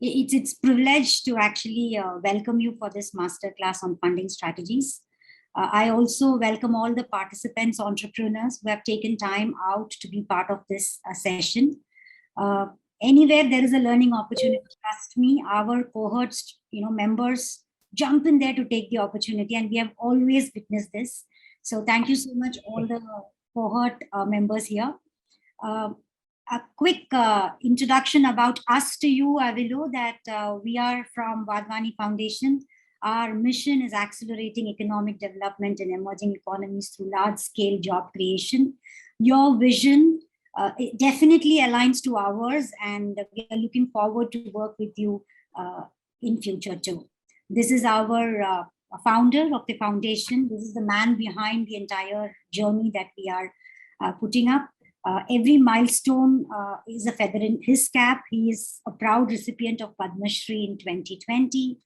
It's privilege to actually welcome you for this masterclass on funding strategies. I also welcome all the participants, entrepreneurs who have taken time out to be part of this session. Anywhere there is a learning opportunity, trust me, our cohorts, members jump in there to take the opportunity, and we have always witnessed this. So thank you so much, all the cohort members here. A quick introduction about us to you. I will know that we are from Wadhwani Foundation. Our mission is accelerating economic development in emerging economies through large-scale job creation. Your vision it definitely aligns to ours, and we are looking forward to work with you in future too. This is our founder of the foundation. This is the man behind the entire journey that we are putting up. Every milestone is a feather in his cap. He is a proud recipient of Padma Shri in 2020.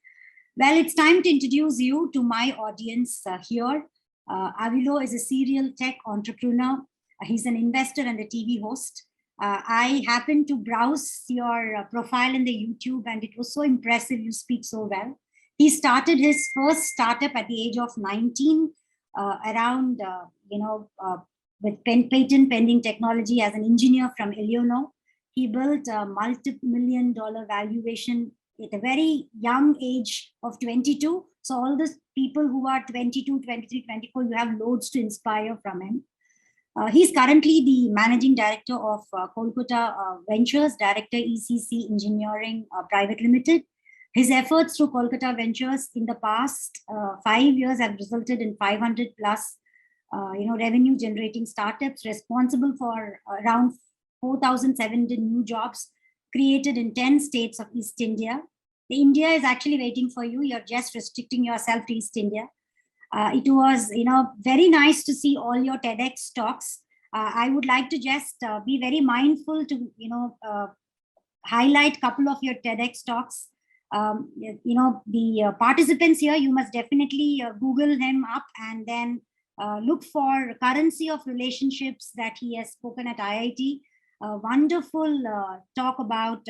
Well, it's time to introduce you to my audience here. Avilo is a serial tech entrepreneur. He's an investor and a TV host. I happened to browse your profile in the YouTube, and it was so impressive. You speak so well. He started his first startup at the age of 19, around, with patent pending technology as an engineer from Illinois. He built a multi-million-dollar valuation at a very young age of 22. So all these people who are 22, 23, 24, you have loads to inspire from him. He's currently the managing director of Kolkata Ventures, Director ECC Engineering Private Limited. His efforts through Kolkata Ventures in the past 5 years have resulted in 500 plus revenue generating startups responsible for around 4,700 new jobs created in 10 states of East India. The India is actually waiting for you. You're just restricting yourself to East India. It was, very nice to see all your TEDx talks. I would like to just be very mindful to, highlight a couple of your TEDx talks. The participants here, you must definitely Google him up and then look for currency of relationships that he has spoken at IIT. Wonderful talk about,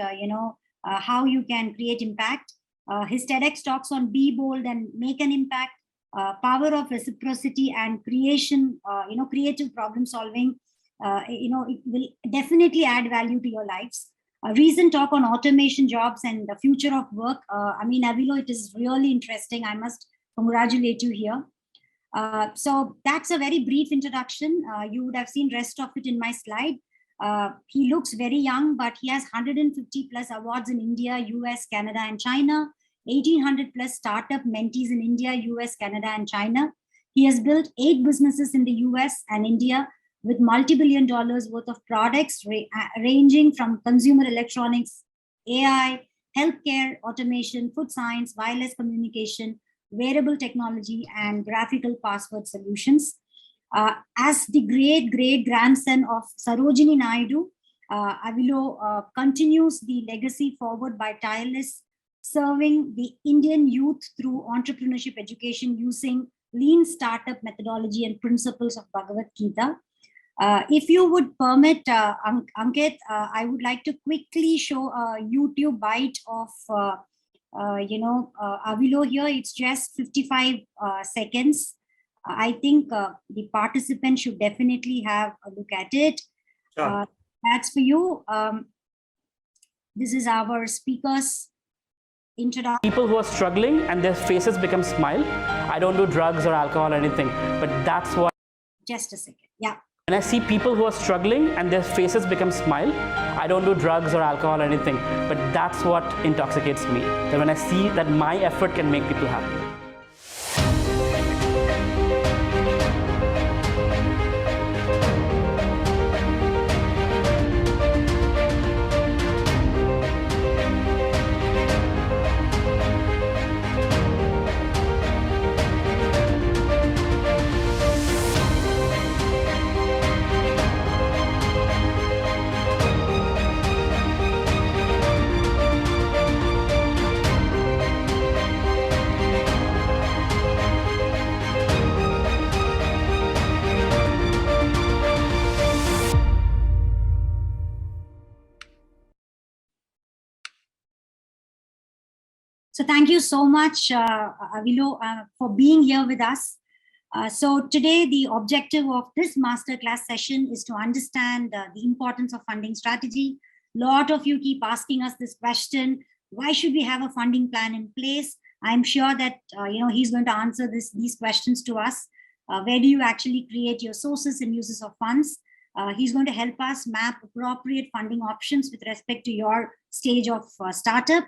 how you can create impact. His TEDx talks on Be Bold and Make an Impact, power of reciprocity and creation, creative problem solving, it will definitely add value to your lives. A recent talk on automation jobs and the future of work. Avilo, it is really interesting. I must congratulate you here. So that's a very brief introduction. You would have seen rest of it in my slide. He looks very young, but he has 150 plus awards in India, US, Canada, and China. 1,800 plus startup mentees in India, US, Canada, and China. He has built 8 businesses in the US and India with multi-billion dollars worth of products ranging from consumer electronics, AI, healthcare, automation, food science, wireless communication, wearable technology, and graphical password solutions. As the great grandson of Sarojini Naidu, Avilo continues the legacy forward by tireless serving the Indian youth through entrepreneurship education using lean startup methodology and principles of Bhagavad Gita. If you would permit, Ankit, I would like to quickly show a YouTube bite of, Avilo here. It's just 55 seconds. I think the participants should definitely have a look at it. Sure. That's for you. This is our speakers. People who are struggling and their faces become smile. I don't do drugs or alcohol or anything, but that's what. Just a second. Yeah. When I see people who are struggling and their faces become smile, I don't do drugs or alcohol or anything, but that's what intoxicates me. That when I see that my effort can make people happy. So thank you so much, Avilo, for being here with us. So today, the objective of this masterclass session is to understand the importance of funding strategy. A lot of you keep asking us this question: why should we have a funding plan in place? I'm sure that he's going to answer these questions to us. Where do you actually create your sources and uses of funds? He's going to help us map appropriate funding options with respect to your stage of startup.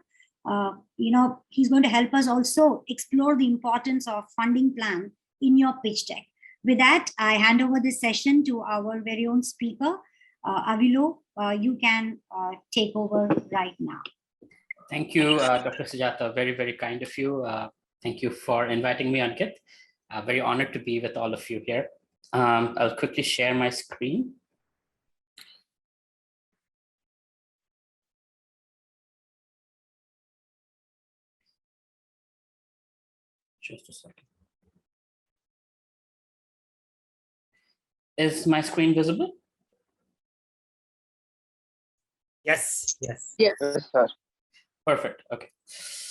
He's going to help us also explore the importance of funding plan in your pitch deck. With that, I hand over this session to our very own speaker, Avilo. You can take over right now. Thank you, Dr. Sujata. Very, very kind of you. Thank you for inviting me, Ankit. Very honored to be with all of you here. I'll quickly share my screen. Just a second. Is my screen visible? Yes. Yes, Sir. Perfect. Okay.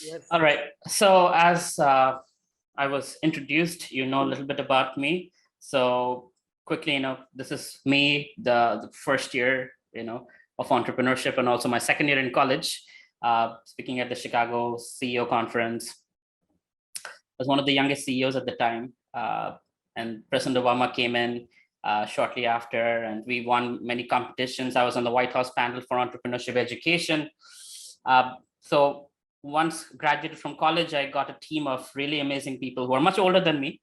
yes. All right. So as I was introduced, you know a little bit about me. So quickly, this is me, the first year, of entrepreneurship, and also my second year in college, speaking at the Chicago CEO conference. I was one of the youngest CEOs at the time, and President Obama came in shortly after, and we won many competitions. I was on the White House panel for entrepreneurship education. So once graduated from college, I got a team of really amazing people who are much older than me,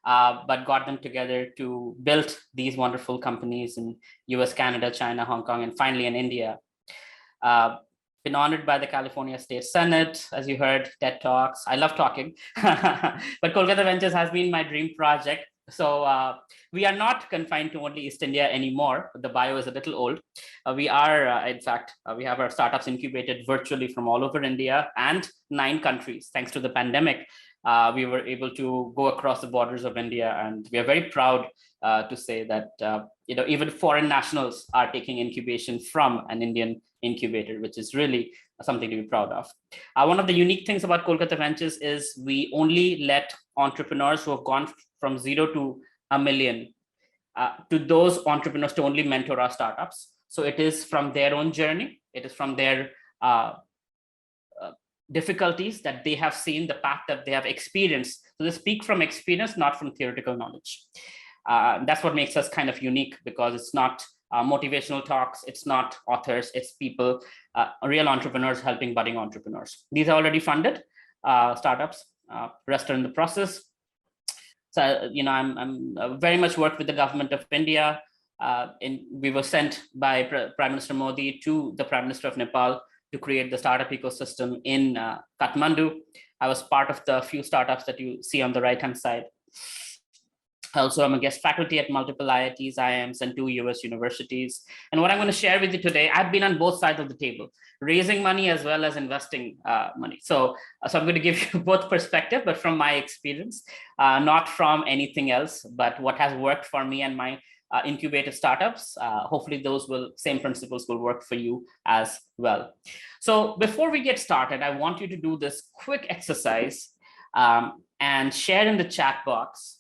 but got them together to build these wonderful companies in US, Canada, China, Hong Kong, and finally in India. Been honored by the California State Senate, as you heard, TED Talks. I love talking, but Kolkata Ventures has been my dream project. So we are not confined to only East India anymore. The bio is a little old. We are, in fact, we have our startups incubated virtually from all over India and 9 countries. Thanks to the pandemic, we were able to go across the borders of India, and we are very proud to say that even foreign nationals are taking incubation from an Indian incubator, which is really something to be proud of. One of the unique things about Kolkata Ventures is we only let entrepreneurs who have gone from 0 to a million, to those entrepreneurs to only mentor our startups. So it is from their own journey. It is from their difficulties that they have seen, the path that they have experienced. So they speak from experience, not from theoretical knowledge. That's what makes us kind of unique, because it's not motivational talks, it's not authors, it's people, real entrepreneurs helping budding entrepreneurs. These are already funded startups, rest are in the process. So I'm very much worked with the government of India. We were sent by Prime Minister Modi to the Prime Minister of Nepal to create the startup ecosystem in Kathmandu. I was part of the few startups that you see on the right-hand side. Also, I'm a guest faculty at multiple IITs, IIMs, and 2 US universities. And what I'm going to share with you today, I've been on both sides of the table, raising money as well as investing money. So I'm going to give you both perspective, but from my experience, not from anything else, but what has worked for me and my incubated startups. Hopefully those same principles will work for you as well. So before we get started, I want you to do this quick exercise and share in the chat box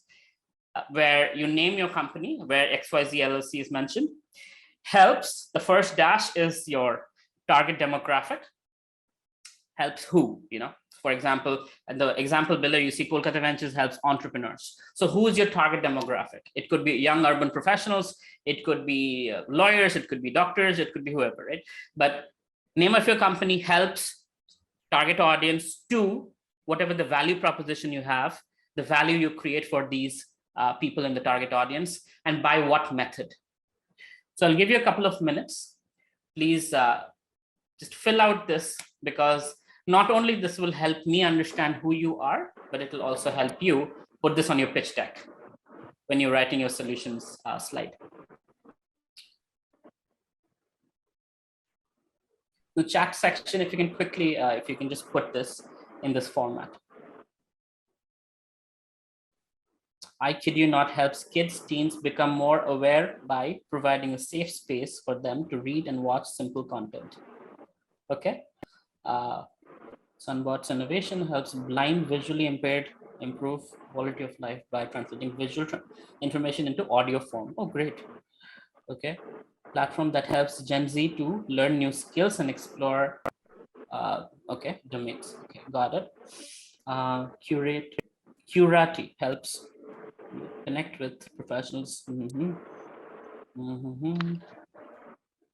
where you name your company, where XYZ LLC is mentioned. Helps, the first dash is your target demographic. Helps who, for example, and the example below, you see Kolkata Ventures helps entrepreneurs. So who is your target demographic? It could be young urban professionals, it could be lawyers, it could be doctors, it could be whoever, right? But name of your company helps target audience to whatever the value proposition you have, the value you create for these people in the target audience, and by what method. So I'll give you a couple of minutes. Please just fill out this, because not only this will help me understand who you are, but it will also help you put this on your pitch deck when you're writing your solutions slide. The chat section, if you can quickly, if you can just put this in this format. I kid you not, helps kids, teens become more aware by providing a safe space for them to read and watch simple content. Okay. Sunbot's innovation helps blind, visually impaired improve quality of life by translating visual information into audio form. Oh, great. Okay. Platform that helps Gen Z to learn new skills and explore okay, domains. Okay, got it. Curati helps connect with professionals.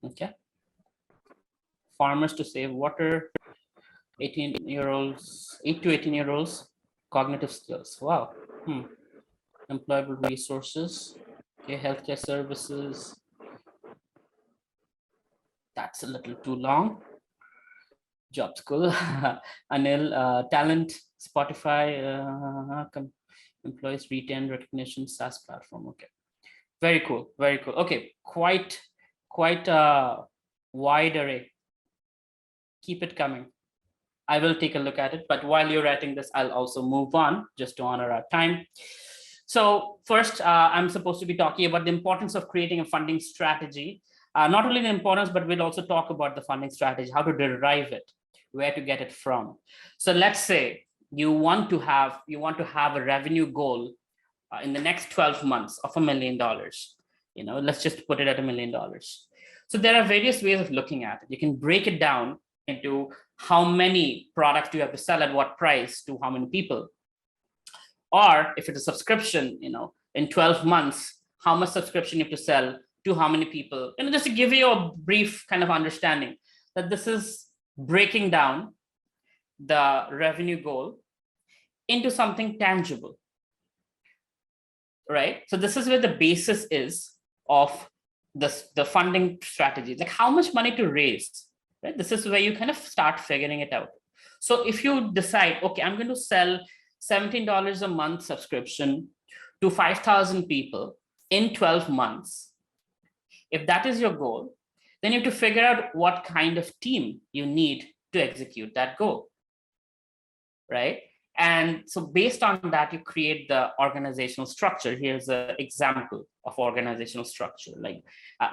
Okay. Farmers to save water. 18-year-olds, 8 to 18-year-olds, cognitive skills. Wow. Employable resources. Okay, healthcare services. That's a little too long. Job school. Anil, talent, Spotify, employees retain recognition, SaaS platform. Okay, very cool, very cool. Okay, quite a wide array. Keep it coming. I will take a look at it, but while you're writing this, I'll also move on just to honor our time. So first, I'm supposed to be talking about the importance of creating a funding strategy. Not only the importance, but we'll also talk about the funding strategy, how to derive it, where to get it from. So let's say you want to have a revenue goal in the next 12 months of $1 million. Let's just put it at $1 million. So there are various ways of looking at it. You can break it down into how many products do you have to sell at what price to how many people. Or if it's a subscription, in 12 months, how much subscription you have to sell to how many people, just to give you a brief kind of understanding that this is breaking down the revenue goal into something tangible, right? So this is where the basis is of the funding strategy, like how much money to raise, right? This is where you kind of start figuring it out. So if you decide, okay, I'm going to sell $17 a month subscription to 5,000 people in 12 months, if that is your goal, then you have to figure out what kind of team you need to execute that goal, right? And so based on that, you create the organizational structure. Here's an example of organizational structure. Like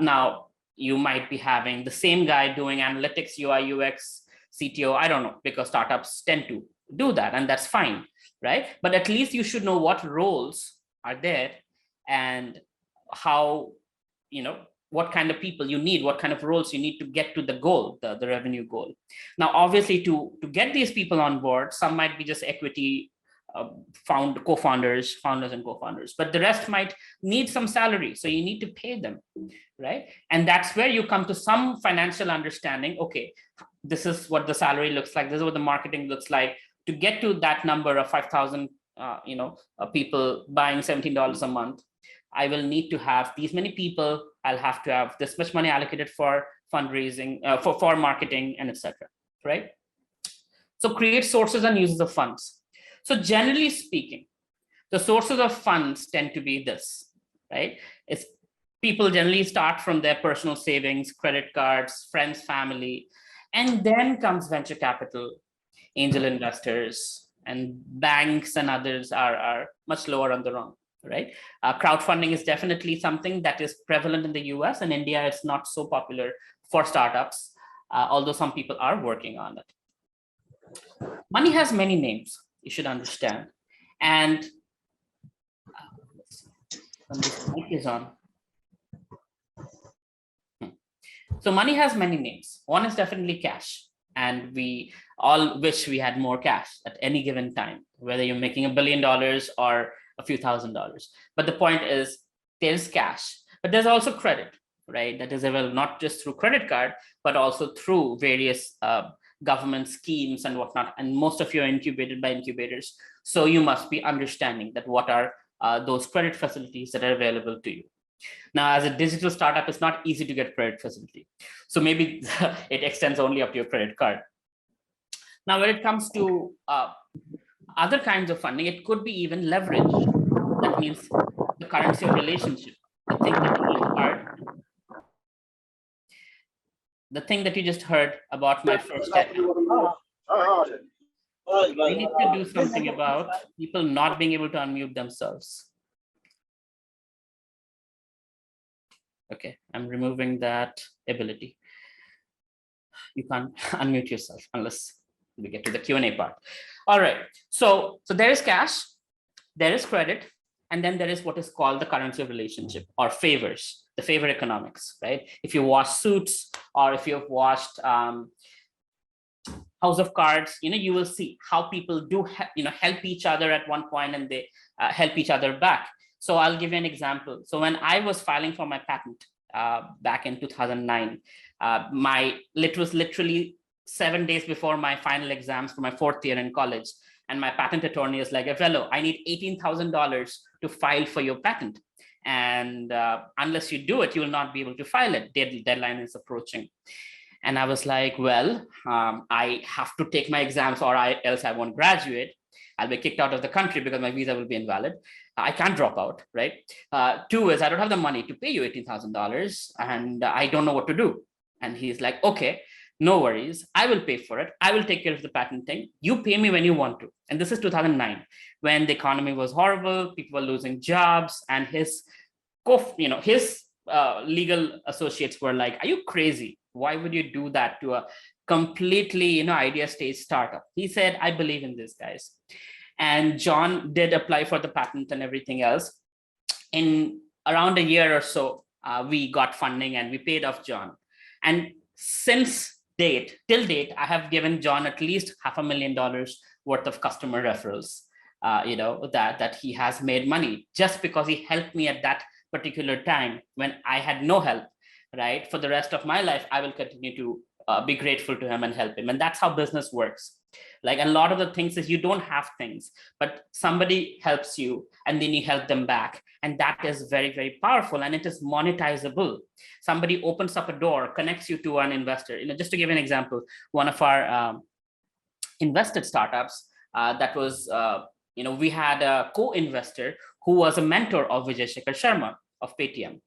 now you might be having the same guy doing analytics, UI, UX, CTO, I don't know, because startups tend to do that, and that's fine, right? But at least you should know what roles are there and how, what kind of people you need, what kind of roles you need to get to the goal, the revenue goal. Now, obviously, to get these people on board, some might be just equity founders and co-founders, but the rest might need some salary. So you need to pay them, right? And that's where you come to some financial understanding. Okay, this is what the salary looks like. This is what the marketing looks like to get to that number of 5,000, people buying $17 a month. I will need to have these many people. I'll have to have this much money allocated for fundraising, for marketing, and etc. Right? So create sources and uses of funds. So generally speaking, the sources of funds tend to be this, right? It's people generally start from their personal savings, credit cards, friends, family, and then comes venture capital, angel investors, and banks and others are much lower on the rung, right? Crowdfunding is definitely something that is prevalent in the US. and India, it's not so popular for startups, although some people are working on it. Money has many names, you should understand. And when this mic is on. So money has many names. One is definitely cash. And we all wish we had more cash at any given time, whether you're making $1 billion or a few $1,000s. But the point is, there's cash, but there's also credit, right? That is available not just through credit card, but also through various government schemes and whatnot. And most of you are incubated by incubators. So you must be understanding that what are those credit facilities that are available to you. Now, as a digital startup, it's not easy to get credit facility. So maybe it extends only up to your credit card. Now, when it comes to other kinds of funding, it could be even leverage. That means the currency of relationship. The thing that you just heard about my first step. We need to do something about people not being able to unmute themselves. Okay, I'm removing that ability. You can't unmute yourself unless we get to the Q&A part. All right, so there is cash, there is credit, and then there is what is called the currency of relationship or favors, the favor economics, right? If you watch Suits or if you've watched House of Cards, you will see how people do help each other at one point, and they help each other back. So I'll give you an example. So when I was filing for my patent back in 2009, it was literally 7 days before my final exams for my 4th year in college. And my patent attorney is like, Avello, I need $18,000 to file for your patent. And unless you do it, you will not be able to file it. Deadline is approaching. And I was like, well, I have to take my exams or else I won't graduate. I'll be kicked out of the country because my visa will be invalid. I can't drop out, right? 2 is I don't have the money to pay you $18,000 and I don't know what to do. And he's like, okay, no worries. I will pay for it. I will take care of the patenting. You pay me when you want to. And this is 2009, when the economy was horrible, people were losing jobs, and his legal associates were like, are you crazy? Why would you do that to a completely, idea stage startup? He said, I believe in this, guys. And John did apply for the patent and everything else. In around a year or so, we got funding and we paid off John. And till date, I have given John at least $500,000 worth of customer referrals, that he has made money just because he helped me at that particular time when I had no help, right? For the rest of my life, I will continue to be grateful to him and help him. And that's how business works. Like a lot of the things is you don't have things, but somebody helps you and then you help them back. And that is very, very powerful, and it is monetizable. Somebody opens up a door, connects you to an investor. Just to give an example, one of our invested startups that was, we had a co-investor who was a mentor of Vijay Shekhar Sharma of Paytm.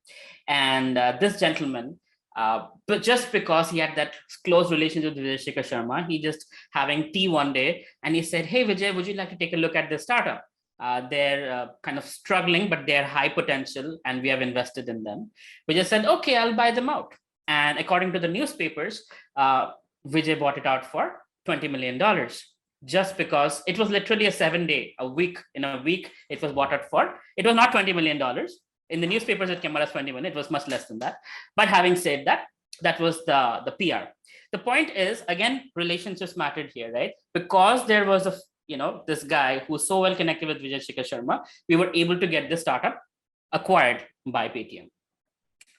And this gentleman, but just because he had that close relationship with Vijay Shekhar Sharma, he just having tea one day and he said, hey, Vijay, would you like to take a look at this startup? They're kind of struggling, but they're high potential and we have invested in them. Vijay said, okay, I'll buy them out. And according to the newspapers, Vijay bought it out for $20 million. Just because it was literally a week, it was bought out for, it was not $20 million. In the newspapers, it came out as 20 million. It was much less than that. But having said that, that was the PR. The point is, again, relationships mattered here, right? Because there was this guy who's so well connected with Vijay Shekhar Sharma, we were able to get this startup acquired by Paytm.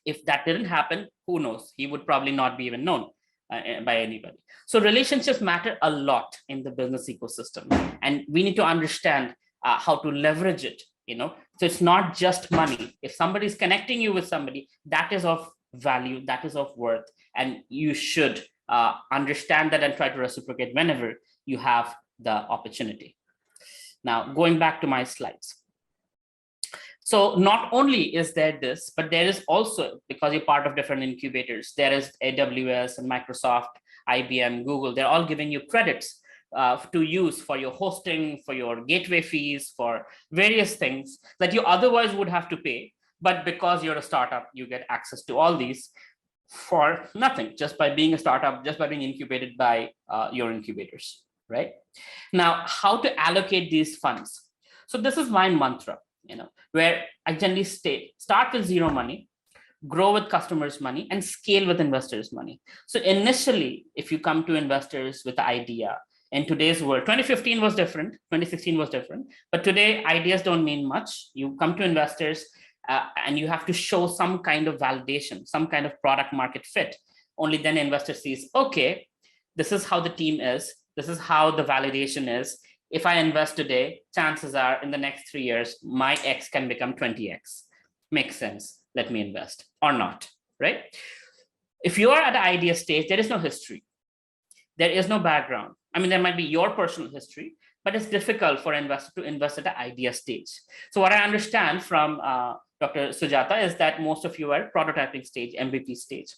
If that didn't happen, who knows? He would probably not be even known by anybody. So relationships matter a lot in the business ecosystem, and we need to understand how to leverage it. So it's not just money. If somebody is connecting you with somebody, that is of value, that is of worth, and you should understand that and try to reciprocate whenever you have the opportunity. Now, going back to my slides. So not only is there this, but there is also, because you're part of different incubators, there is AWS and Microsoft, IBM, Google, they're all giving you credits to use for your hosting, for your gateway fees, for various things that you otherwise would have to pay. But because you're a startup, you get access to all these for nothing, just by being a startup, just by being incubated by your incubators, right? Now, how to allocate these funds? So this is my mantra, where I generally start with zero money, grow with customers' money, and scale with investors' money. So initially, if you come to investors with the idea, in today's world, 2015 was different, 2016 was different, but today ideas don't mean much. You come to investors and you have to show some kind of validation, some kind of product market fit. Only then investor sees, okay, this is how the team is, this is how the validation is. If I invest today, chances are in the next 3 years, my X can become 20X. Makes sense, let me invest, or not, right? If you are at the idea stage, there is no history. There is no background. I mean, there might be your personal history, but it's difficult for an investor to invest at the idea stage. So what I understand from Dr. Sujata is that most of you are prototyping stage, MVP stage.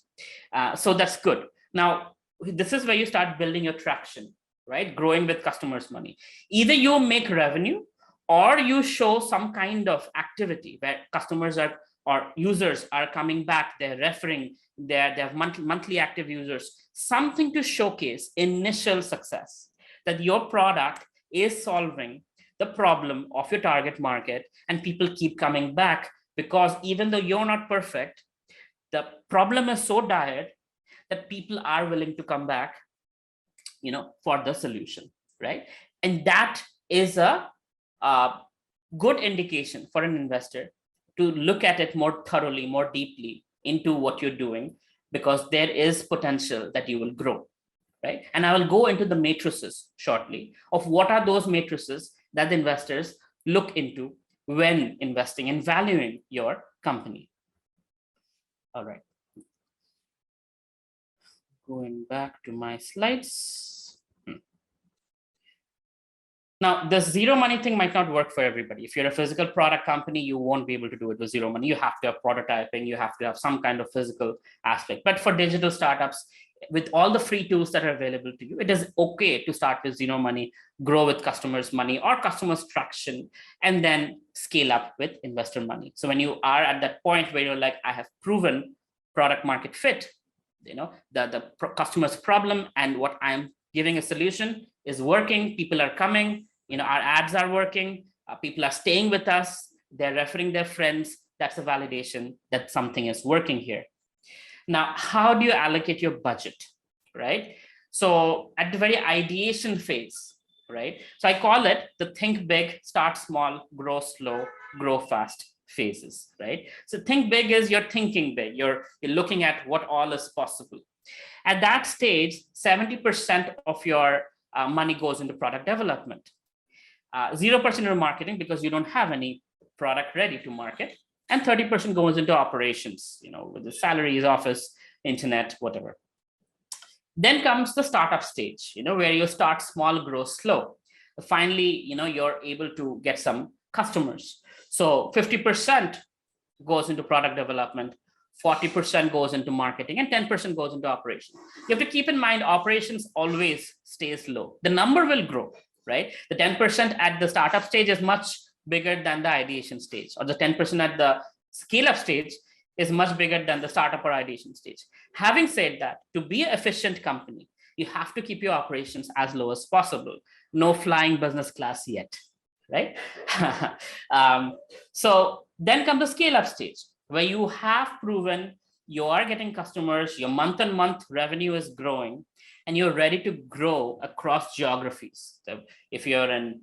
So that's good. Now, this is where you start building your traction, right? Growing with customers' money. Either you make revenue or you show some kind of activity where customers are or users are coming back, they're referring, they have monthly active users, something to showcase initial success. that your product is solving the problem of your target market, and people keep coming back because even though you're not perfect, the problem is so dire that people are willing to come back, for the solution, right? And that is a good indication for an investor to look at it more thoroughly, more deeply into what you're doing, because there is potential that you will grow, right? And I will go into the matrices shortly of what are those matrices that the investors look into when investing and valuing your company. All right. Going back to my slides. Now, the zero money thing might not work for everybody. If you're a physical product company, you won't be able to do it with zero money. You have to have prototyping, you have to have some kind of physical aspect. But for digital startups, with all the free tools that are available to you, it is okay to start with zero money, grow with customers' money or customers' traction, and then scale up with investor money. So when you are at that point where you're like, I have proven product market fit, the customer's problem and what I'm giving a solution is working, people are coming, our ads are working, people are staying with us, they're referring their friends. That's a validation that something is working here. Now, how do you allocate your budget, right? So at the very ideation phase, right? So I call it the think big, start small, grow slow, grow fast phases, right? So think big is you're thinking big, you're looking at what all is possible. At that stage, 70% of your money goes into product development, 0% into marketing because you don't have any product ready to market, and 30% goes into operations, with the salaries, office, internet, whatever. Then comes the startup stage, where you start small, grow slow. Finally, you're able to get some customers. So 50% goes into product development, 40% goes into marketing, and 10% goes into operations. You have to keep in mind, operations always stays low. The number will grow, right? The 10% at the startup stage is much bigger than the ideation stage, or the 10% at the scale-up stage is much bigger than the startup or ideation stage. Having said that, to be an efficient company, you have to keep your operations as low as possible. No flying business class yet, right? So then comes the scale-up stage, where you have proven you are getting customers, your month-on-month revenue is growing, and you're ready to grow across geographies. So if you're in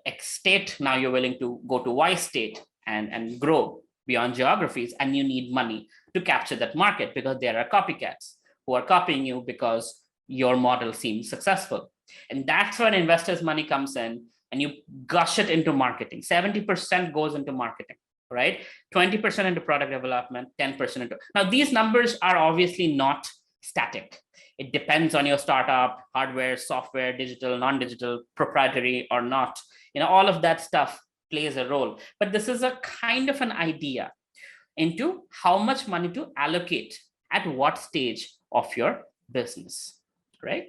X state, now you're willing to go to Y state and grow beyond geographies, and you need money to capture that market because there are copycats who are copying you because your model seems successful. And that's when investors' money comes in, and you gush it into marketing. 70% goes into marketing, right? 20% into product development, 10% into. Now, these numbers are obviously not static. It depends on your startup, hardware, software, digital, non-digital, proprietary or not. All of that stuff plays a role. But this is a kind of an idea into how much money to allocate at what stage of your business, right?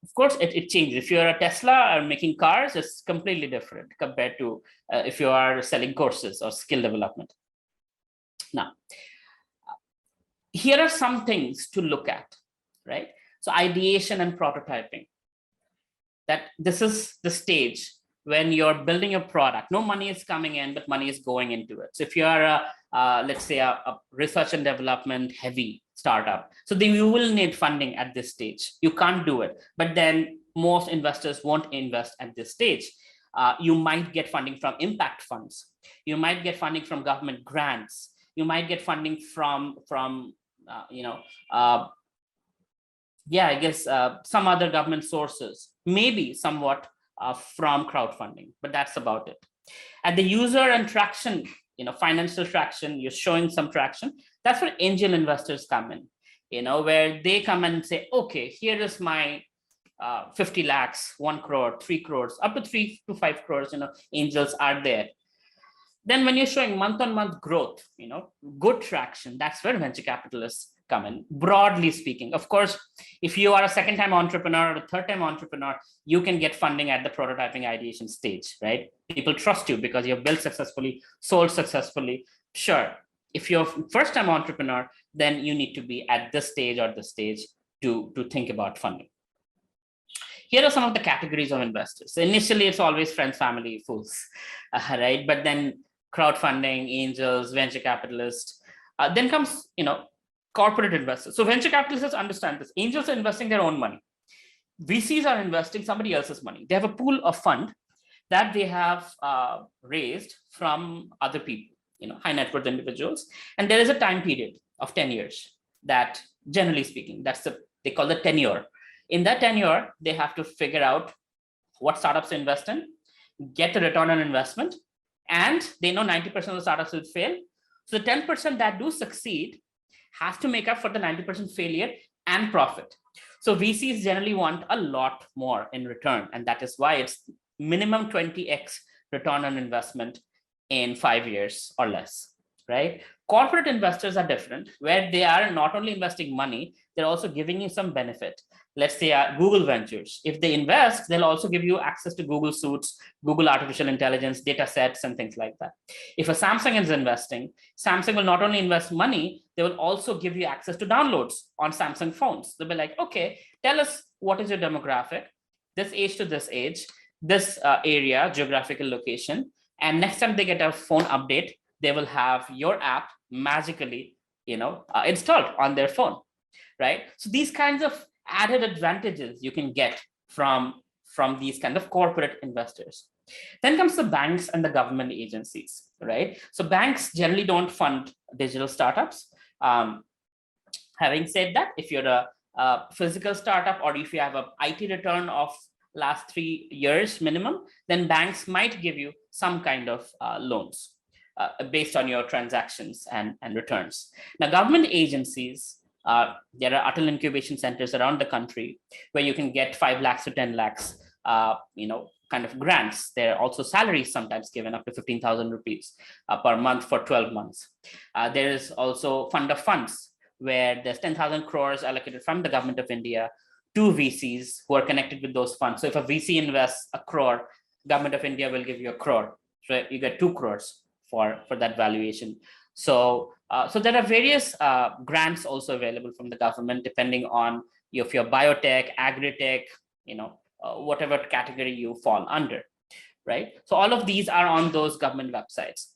Of course, it changes. If you're a Tesla or making cars, it's completely different compared to if you are selling courses or skill development. Now, here are some things to look at, right? So ideation and prototyping. That this is the stage when you're building a product. No money is coming in, but money is going into it. So if you are let's say a research and development heavy startup, so then you will need funding at this stage. You can't do it, but then most investors won't invest at this stage. You might get funding from impact funds. You might get funding from government grants. You might get funding from I guess some other government sources, maybe somewhat from crowdfunding, but that's about it. At the user and traction, financial traction, you're showing some traction. That's where angel investors come in, where they come and say, okay, here is my 50 lakhs, 1 crore, 3 crores, up to 3 to 5 crores, angels are there. Then when you're showing month-on-month growth, good traction, that's where venture capitalists come in, broadly speaking. Of course, if you are a second-time entrepreneur or a third-time entrepreneur, you can get funding at the prototyping ideation stage, right? People trust you because you've built successfully, sold successfully. Sure, if you're a first-time entrepreneur, then you need to be at this stage or this stage to think about funding. here are some of the categories of investors. So initially, it's always friends, family, fools, right? But then crowdfunding, angels, venture capitalists. Then comes, corporate investors. So venture capitalists understand this. Angels are investing their own money. VCs are investing somebody else's money. They have a pool of fund that they have raised from other people, high net worth individuals. And there is a time period of 10 years that, generally speaking, they call the tenure. In that tenure, they have to figure out what startups to invest in, get the return on investment, and they know 90% of the startups will fail. So the 10% that do succeed has to make up for the 90% failure and profit. So VCs generally want a lot more in return, and that is why it's minimum 20x return on investment in 5 years or less, right? Corporate investors are different, where they are not only investing money, they're also giving you some benefit. Let's say Google Ventures. If they invest, they'll also give you access to Google Suites, Google Artificial Intelligence, data sets, and things like that. If a Samsung is investing, Samsung will not only invest money, they will also give you access to downloads on Samsung phones. They'll be like, okay, tell us what is your demographic, this age to this age, this area, geographical location. And next time they get a phone update, they will have your app magically, installed on their phone, right? So these kinds of added advantages you can get from these kind of corporate investors. Then comes the banks and the government agencies, right? So banks generally don't fund digital startups. Having said that, if you're a physical startup, or if you have an IT return of last 3 years minimum, then banks might give you some kind of loans based on your transactions and returns. Now, government agencies, there are Atal incubation centers around the country where you can get 5 lakhs to 10 lakhs, kind of grants. There are also salaries sometimes given up to 15,000 rupees per month for 12 months. There is also fund of funds, where there's 10,000 crores allocated from the government of India to VCs who are connected with those funds. So if a VC invests a crore, government of India will give you a crore. So you get 2 crores for that valuation. So there are various grants also available from the government, depending on if you're biotech, agri-tech, whatever category you fall under, right? So all of these are on those government websites.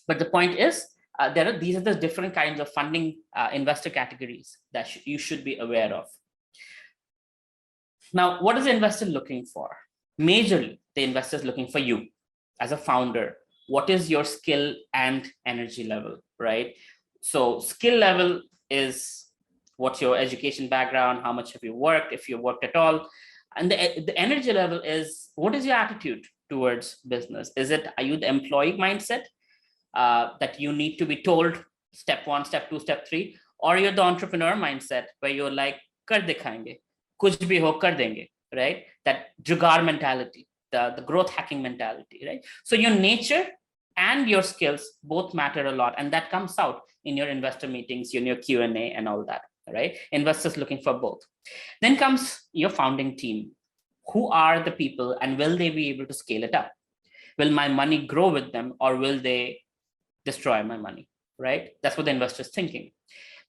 But the point is, these are the different kinds of funding investor categories that you should be aware of. Now, what is the investor looking for? Majorly, the investor is looking for you as a founder. What is your skill and energy level, right? So skill level is what's your education background, how much have you worked, if you worked at all. And the energy level is, what is your attitude towards business? Are you the employee mindset that you need to be told step 1, step 2, step 3, or you're the entrepreneur mindset where you're like, kar dikhayenge, kuch bhi ho kar denge, right? That jugaad mentality, the growth hacking mentality, right? So your nature and your skills both matter a lot, and that comes out in your investor meetings, in your Q&A and all that, right? Investors looking for both. Then comes your founding team. Who are the people, and will they be able to scale it up? Will my money grow with them, or will they destroy my money, right? That's what the investor is thinking.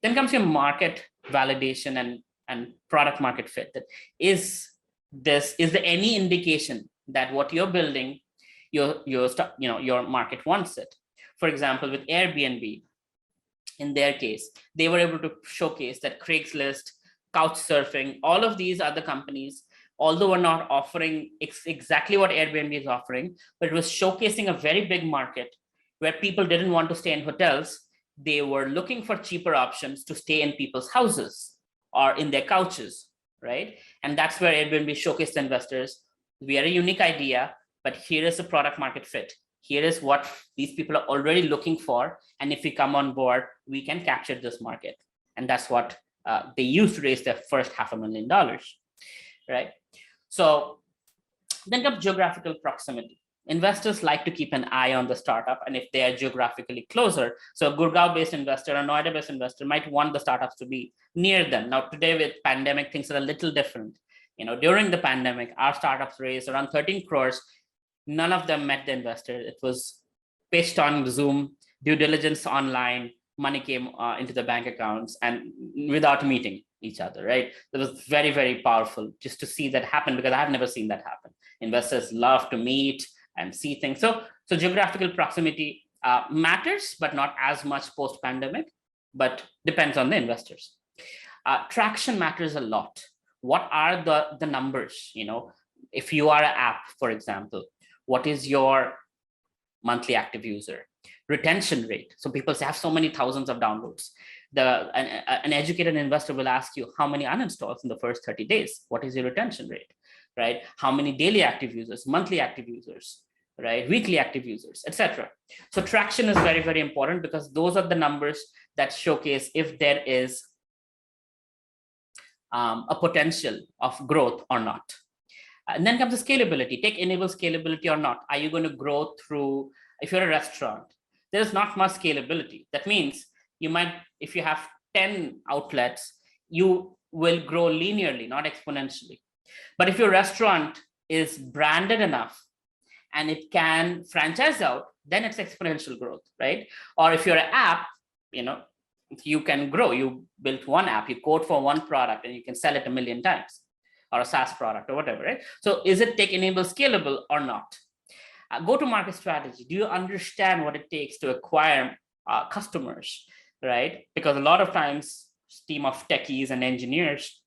Then comes your market validation and product market fit. That is there any indication that what you're building, your market wants it? For example, with Airbnb, in their case, they were able to showcase that Craigslist, Couchsurfing, all of these other companies, although were not offering exactly what Airbnb is offering, but it was showcasing a very big market where people didn't want to stay in hotels. They were looking for cheaper options to stay in people's houses or in their couches, right? And that's where Airbnb showcased investors. We are a unique idea, but here is the product market fit. Here is what these people are already looking for. And if we come on board, we can capture this market. And that's what they used to raise their first $500,000, right? So then comes geographical proximity. Investors like to keep an eye on the startup, and if they are geographically closer, so a Gurgaon-based investor or Noida-based investor might want the startups to be near them. Now, today with pandemic, things are a little different. During the pandemic, our startups raised around 13 crores. None of them met the investor. It was pitched on Zoom, due diligence online, money came into the bank accounts, and without meeting, each other, right? It was very, very powerful just to see that happen, because I've never seen that happen. Investors love to meet and see things. So geographical proximity matters, but not as much post-pandemic, but depends on the investors. Traction matters a lot. What are the numbers? You know, if you are an app, for example, what is your monthly active user? Retention rate. So people say, have so many thousands of downloads. An educated investor will ask you how many uninstalls in the first 30 days. What is your retention rate, right? How many daily active users, monthly active users, right? Weekly active users, etc. So traction is very, very important, because those are the numbers that showcase if there is a potential of growth or not. And then comes the scalability. Tech enable scalability or not. Are you going to grow through, if you're a restaurant, there's not much scalability. That means you might, if you have 10 outlets, you will grow linearly, not exponentially. But if your restaurant is branded enough and it can franchise out, then it's exponential growth, right? Or if you're an app, you know, you can grow. You built one app, you code for one product, and you can sell it 1 million times, or a SaaS product or whatever, right? So is it tech-enabled scalable or not? Go-to-market strategy. Do you understand what it takes to acquire customers, right? Because a lot of times, team of techies and engineers,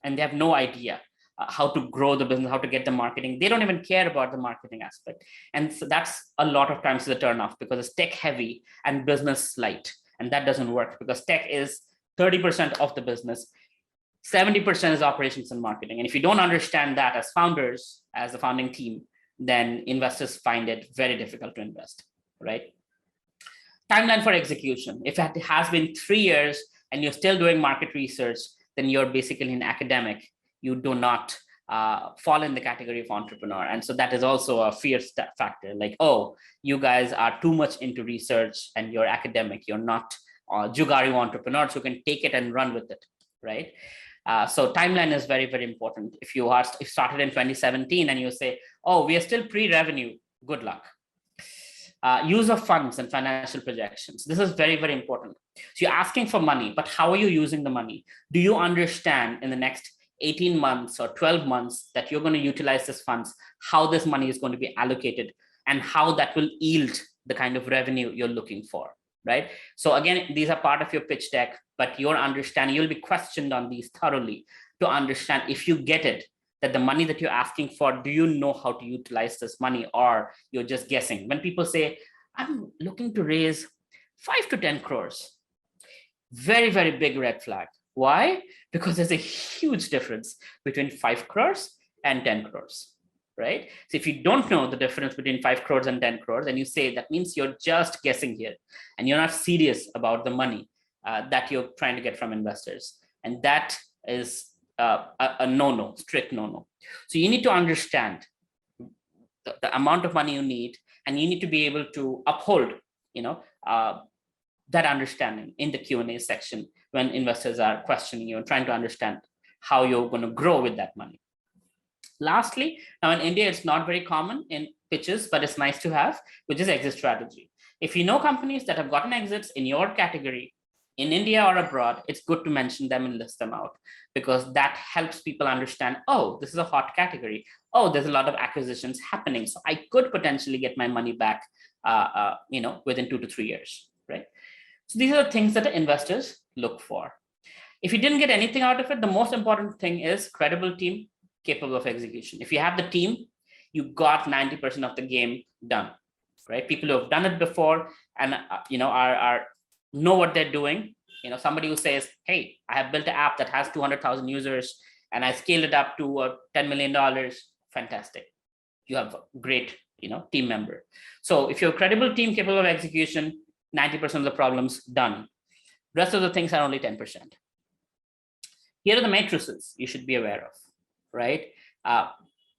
and they have no idea how to grow the business, how to get the marketing. They don't even care about the marketing aspect. And so that's a lot of times the turnoff, because it's tech heavy and business light. And that doesn't work, because tech is 30% of the business. 70% is operations and marketing. And if you don't understand that as founders, as a founding team, then investors find it very difficult to invest, right? Timeline for execution. If it has been 3 years and you're still doing market research, then you're basically an academic. You do not fall in the category of entrepreneur. And so that is also a fear factor. Like, oh, you guys are too much into research and you're academic. You're not Jugaru entrepreneurs who can take it and run with it, right? So timeline is very, very important. If you started in 2017 and you say, oh, we are still pre-revenue, good luck. Use of funds and financial projections. This is very, very important. So you're asking for money, but how are you using the money? Do you understand in the next 18 months or 12 months that you're going to utilize this funds, how this money is going to be allocated, and how that will yield the kind of revenue you're looking for, right? So again, these are part of your pitch deck, but your understanding, you'll be questioned on these thoroughly to understand if you get it, that the money that you're asking for, do you know how to utilize this money, or you're just guessing? When people say, I'm looking to raise 5 to 10 crores, very, very big red flag. Why? Because there's a huge difference between 5 crores and 10 crores, right? So if you don't know the difference between 5 crores and 10 crores, and you say, that means you're just guessing here, and you're not serious about the money that you're trying to get from investors. And that is a no-no, strict no-no. So you need to understand the amount of money you need, and you need to be able to uphold, that understanding in the Q&A section when investors are questioning you and trying to understand how you're going to grow with that money. Lastly, now in India, it's not very common in pitches, but it's nice to have, which is exit strategy. If you know companies that have gotten exits in your category, in India or abroad, it's good to mention them and list them out, because that helps people understand, oh, this is a hot category. Oh, there's a lot of acquisitions happening. So I could potentially get my money back, within 2 to 3 years, right? So these are the things that the investors look for. If you didn't get anything out of it, the most important thing is credible team, capable of execution. If you have the team, you got 90% of the game done, right? People who have done it before and know what they're doing. Somebody who says, hey, I have built an app that has 200,000 users and I scaled it up to $10 million. Fantastic. You have a great, team member. So if you're a credible team capable of execution, 90% of the problems done. Rest of the things are only 10%. Here are the matrices you should be aware of, right?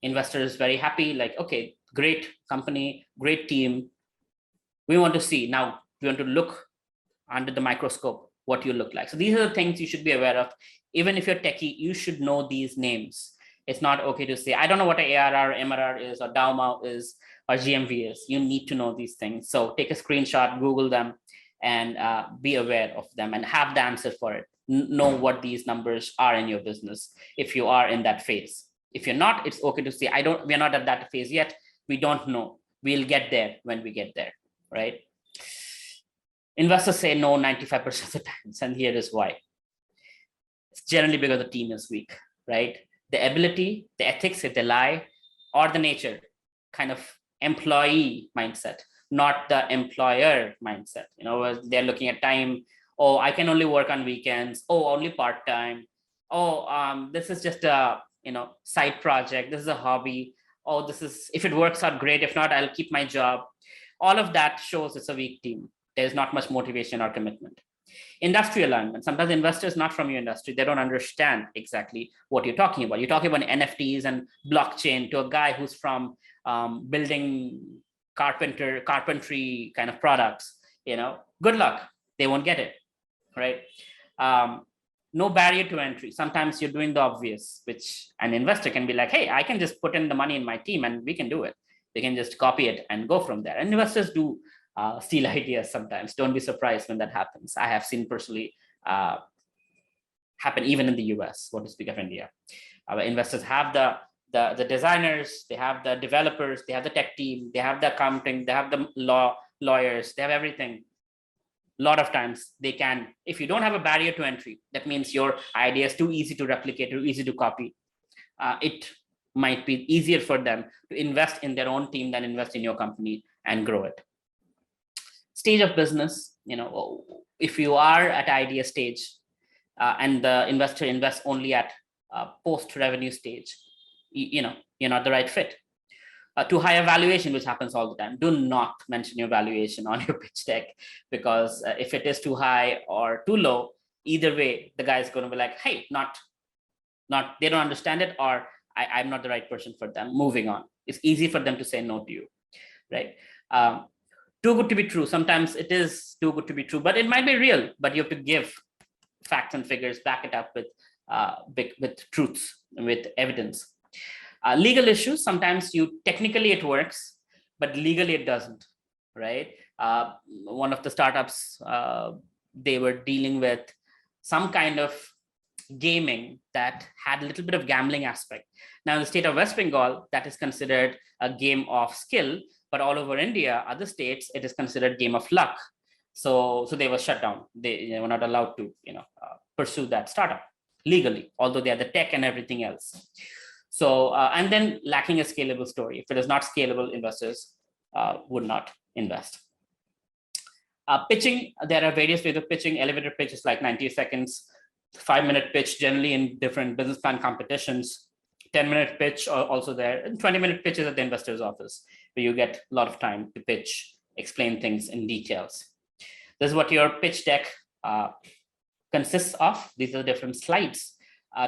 Investors very happy, like, okay, great company, great team. We want to see, now we want to look under the microscope what you look like. So these are the things you should be aware of. Even if you're techie, you should know these names. It's not okay to say, I don't know what an ARR, MRR is, or DAU is, or GMV is. You need to know these things. So take a screenshot, Google them, and be aware of them and have the answer for it. know what these numbers are in your business if you are in that phase. If you're not, it's okay to say, we're not at that phase yet. We don't know. We'll get there when we get there, right? Investors say no 95% of the times, and here is why. It's generally because the team is weak, right? The ability, the ethics, if they lie, or the nature, kind of employee mindset, not the employer mindset. They're looking at time. Oh, I can only work on weekends. Oh, only part-time. Oh, this is just a side project. This is a hobby. Oh, this is, if it works out, great. If not, I'll keep my job. All of that shows it's a weak team. There's not much motivation or commitment. Industry alignment. Sometimes investors not from your industry, they don't understand exactly what you're talking about. You're talking about NFTs and blockchain to a guy who's from building carpentry kind of products. Good luck. They won't get it, right? No barrier to entry. Sometimes you're doing the obvious, which an investor can be like, hey, I can just put in the money in my team and we can do it. They can just copy it and go from there. And investors do steal ideas sometimes. Don't be surprised when that happens. I have seen personally happen even in the US, what to speak of India. Investors have the designers, they have the developers, they have the tech team, they have the accounting, they have the lawyers, they have everything. A lot of times they can, if you don't have a barrier to entry, that means your idea is too easy to replicate, too easy to copy. It might be easier for them to invest in their own team than invest in your company and grow it. Stage of business, if you are at idea stage and the investor invests only at post-revenue stage, you're not the right fit. Too high a valuation, which happens all the time. Do not mention your valuation on your pitch deck, because if it is too high or too low, either way, the guy is going to be like, hey, they don't understand it, or I'm not the right person for them. Moving on. It's easy for them to say no to you, right? Too good to be true. Sometimes it is too good to be true, but it might be real, but you have to give facts and figures, back it up with truths, with evidence. Legal issues, sometimes technically it works, but legally it doesn't, right? One of the startups, they were dealing with some kind of gaming that had a little bit of gambling aspect. Now in the state of West Bengal, that is considered a game of skill, but all over India, other states, it is considered game of luck. So they were shut down. They were not allowed to pursue that startup legally, although they had the tech and everything else. So, and then lacking a scalable story. If it is not scalable, investors would not invest. Pitching, there are various ways of pitching. Elevator pitch is like 90 seconds, 5-minute pitch, generally in different business plan competitions. 10-minute pitch also there, and 20-minute pitches at the investor's office, where you get a lot of time to pitch, explain things in details. This is what your pitch deck consists of. These are different slides.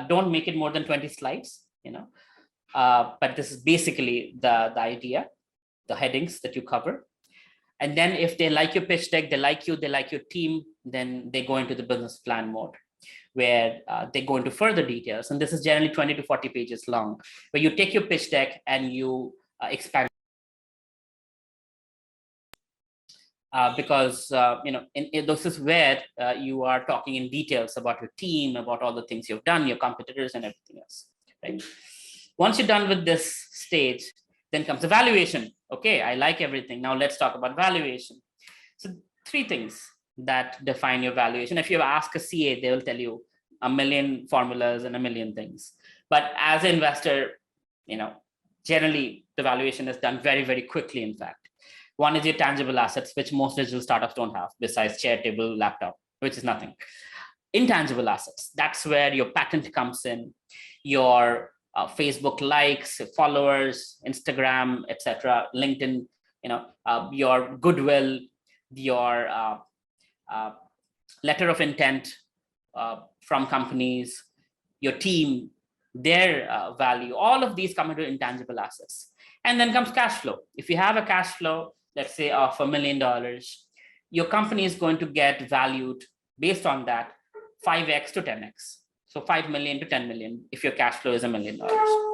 Don't make it more than 20 slides. But this is basically the idea, the headings that you cover. And then if they like your pitch deck, they like your team, then they go into the business plan mode, where they go into further details. And this is generally 20 to 40 pages long, where you take your pitch deck and you expand. Because this is where you are talking in details about your team, about all the things you've done, your competitors and everything else, right? Once you're done with this stage, then comes the valuation. Okay, I like everything. Now let's talk about valuation. So 3 things that define your valuation. If you ask a CA, they will tell you a million formulas and a million things. But as an investor, generally the valuation is done very, very quickly, in fact. One is your tangible assets, which most digital startups don't have, besides chair, table, laptop, which is nothing. Intangible assets, that's where your patent comes in, your Facebook likes, followers, Instagram, etc., LinkedIn, your goodwill, your letter of intent from companies, your team, their value, all of these come into intangible assets. And then comes cash flow. If you have a cash flow, let's say of $1 million, your company is going to get valued based on that 5x to 10x. So 5 million to 10 million if your cash flow is $1 million,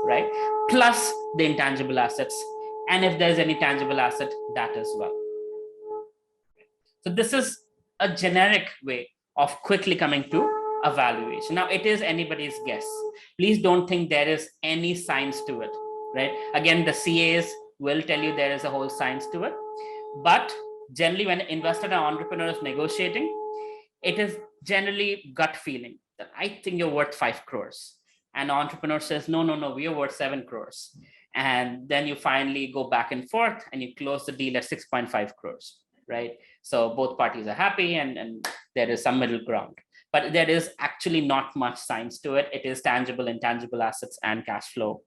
right? Plus the intangible assets. And if there's any tangible asset, that as well. So this is a generic way of quickly coming to evaluation. Now, it is anybody's guess. Please don't think there is any science to it, right? Again, the CAs will tell you there is a whole science to it. But generally, when an investor and entrepreneur is negotiating, it is generally gut feeling that I think you're worth 5 crores. And the entrepreneur says, no, no, no, we are worth 7 crores. And then you finally go back and forth and you close the deal at 6.5 crores, right? So both parties are happy and there is some middle ground. But there is actually not much science to it. It is tangible, intangible assets and cash flow.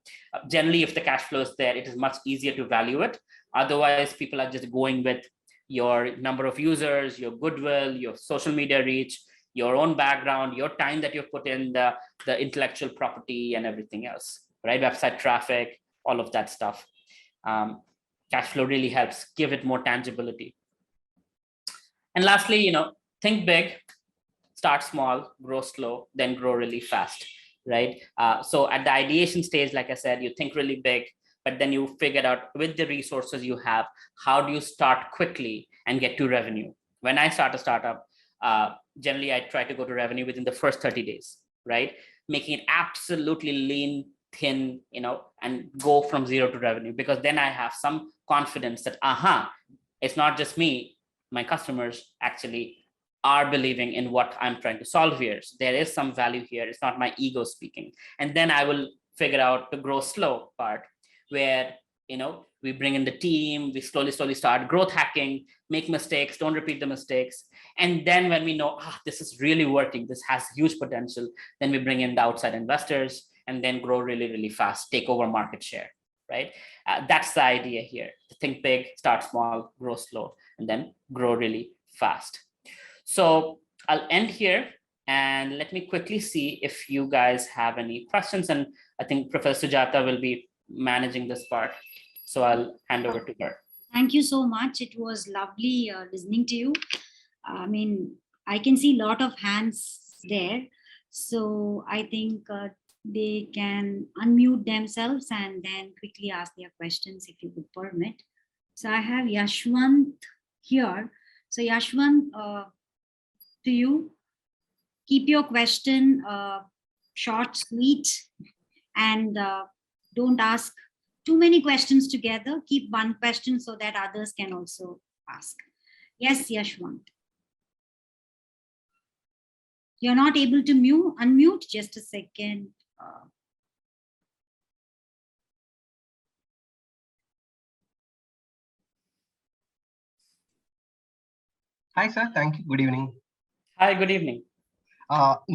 Generally, if the cash flow is there, it is much easier to value it. Otherwise, people are just going with your number of users, your goodwill, your social media reach, your own background, your time that you've put in, the intellectual property and everything else, right? Website traffic, all of that stuff. Cash flow really helps give it more tangibility. And lastly, think big, start small, grow slow, then grow really fast, right? So at the ideation stage, like I said, you think really big, but then you figure out with the resources you have, how do you start quickly and get to revenue? When I start a startup, generally I try to go to revenue within the first 30 days, right? Making it absolutely lean, thin, and go from zero to revenue, because then I have some confidence that, it's not just me, my customers actually are believing in what I'm trying to solve here. So there is some value here. It's not my ego speaking. And then I will figure out the grow slow part, where we bring in the team, we slowly start growth hacking, make mistakes, don't repeat the mistakes. And then when we know this is really working, this has huge potential, then we bring in the outside investors and then grow really, really fast, take over market share, right? That's the idea here. Think big, start small, grow slow, and then grow really fast. So I'll end here and let me quickly see if you guys have any questions. And I think Professor Sujata will be managing this part. So I'll hand over to her. Thank you so much. It was lovely listening to you. I mean, I can see a lot of hands there. So I think they can unmute themselves and then quickly ask their questions if you would permit. So I have Yashwant here. So Yashwant, to you, keep your question short, sweet, and don't ask too many questions together. Keep one question so that others can also ask. Yes, Yashwant. You're not able to unmute, just a second. Hi, sir. Thank you. Good evening. Hi, good evening.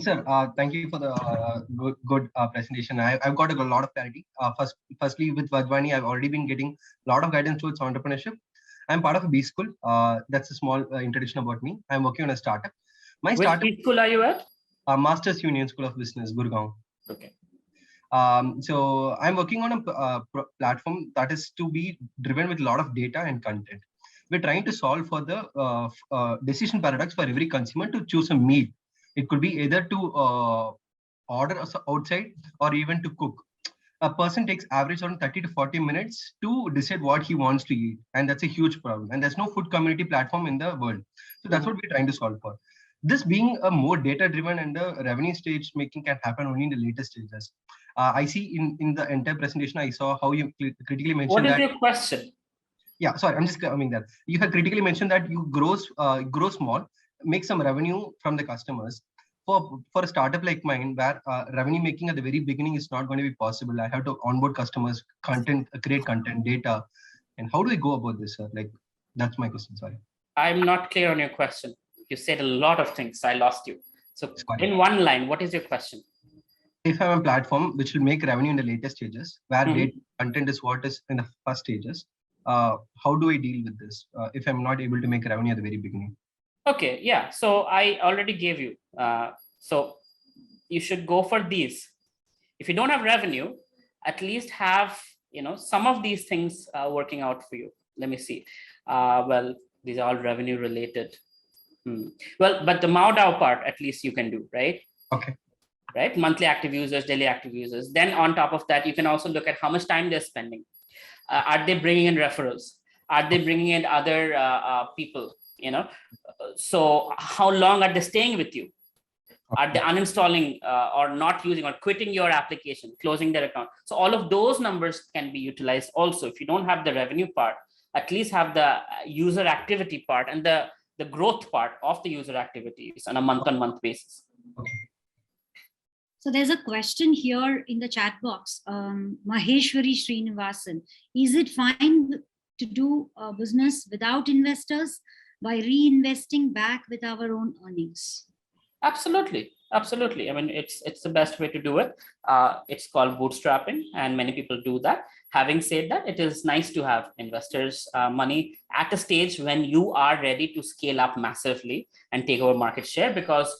Sir, thank you for the good presentation. I've got a lot of clarity. Firstly, with Vajwani, I've already been getting a lot of guidance towards entrepreneurship. I'm part of a B school. That's a small introduction about me. I'm working on a startup. Which B school are you at? Masters Union School of Business, Gurgaon. Okay. So I'm working on a platform that is to be driven with a lot of data and content. We're trying to solve for the decision paradox for every consumer to choose a meal. It could be either to order outside or even to cook. A person takes average around 30 to 40 minutes to decide what he wants to eat. And that's a huge problem. And there's no food community platform in the world. So that's what we're trying to solve for. This being a more data-driven and the revenue stage making can happen only in the later stages. I see in the entire presentation, I saw how you critically mentioned that. What is your question? Yeah, sorry, I'm just coming there. You have critically mentioned that you grow small, make some revenue from the customers. For a startup like mine, where revenue making at the very beginning is not going to be possible, I have to onboard customers, create content, data. And how do I go about this, sir? Like, that's my question, sorry. I'm not clear on your question. You said a lot of things, I lost you. So in one line, what is your question? If I have a platform which will make revenue in the later stages, where data content is what is in the first stages, how do I deal with this if I'm not able to make revenue at the very beginning? Okay, yeah. So I already gave you. So you should go for these. If you don't have revenue, at least have some of these things working out for you. Let me see. Well, these are all revenue related. Well, but the MAU part, at least you can do, right? Okay. Right, monthly active users, daily active users. Then on top of that, you can also look at how much time they're spending. Are they bringing in referrals? Are they bringing in other people? So how long are they staying with you? Are they uninstalling or not using or quitting your application, closing their account? So all of those numbers can be utilized also. If you don't have the revenue part, at least have the user activity part and the growth part of the user activities on a month-on-month basis. So there's a question here in the chat box. Maheshwari Srinivasan, is it fine to do business without investors by reinvesting back with our own earnings? Absolutely. Absolutely. I mean, it's the best way to do it. It's called bootstrapping, and many people do that. Having said that, it is nice to have investors' money at a stage when you are ready to scale up massively and take over market share, because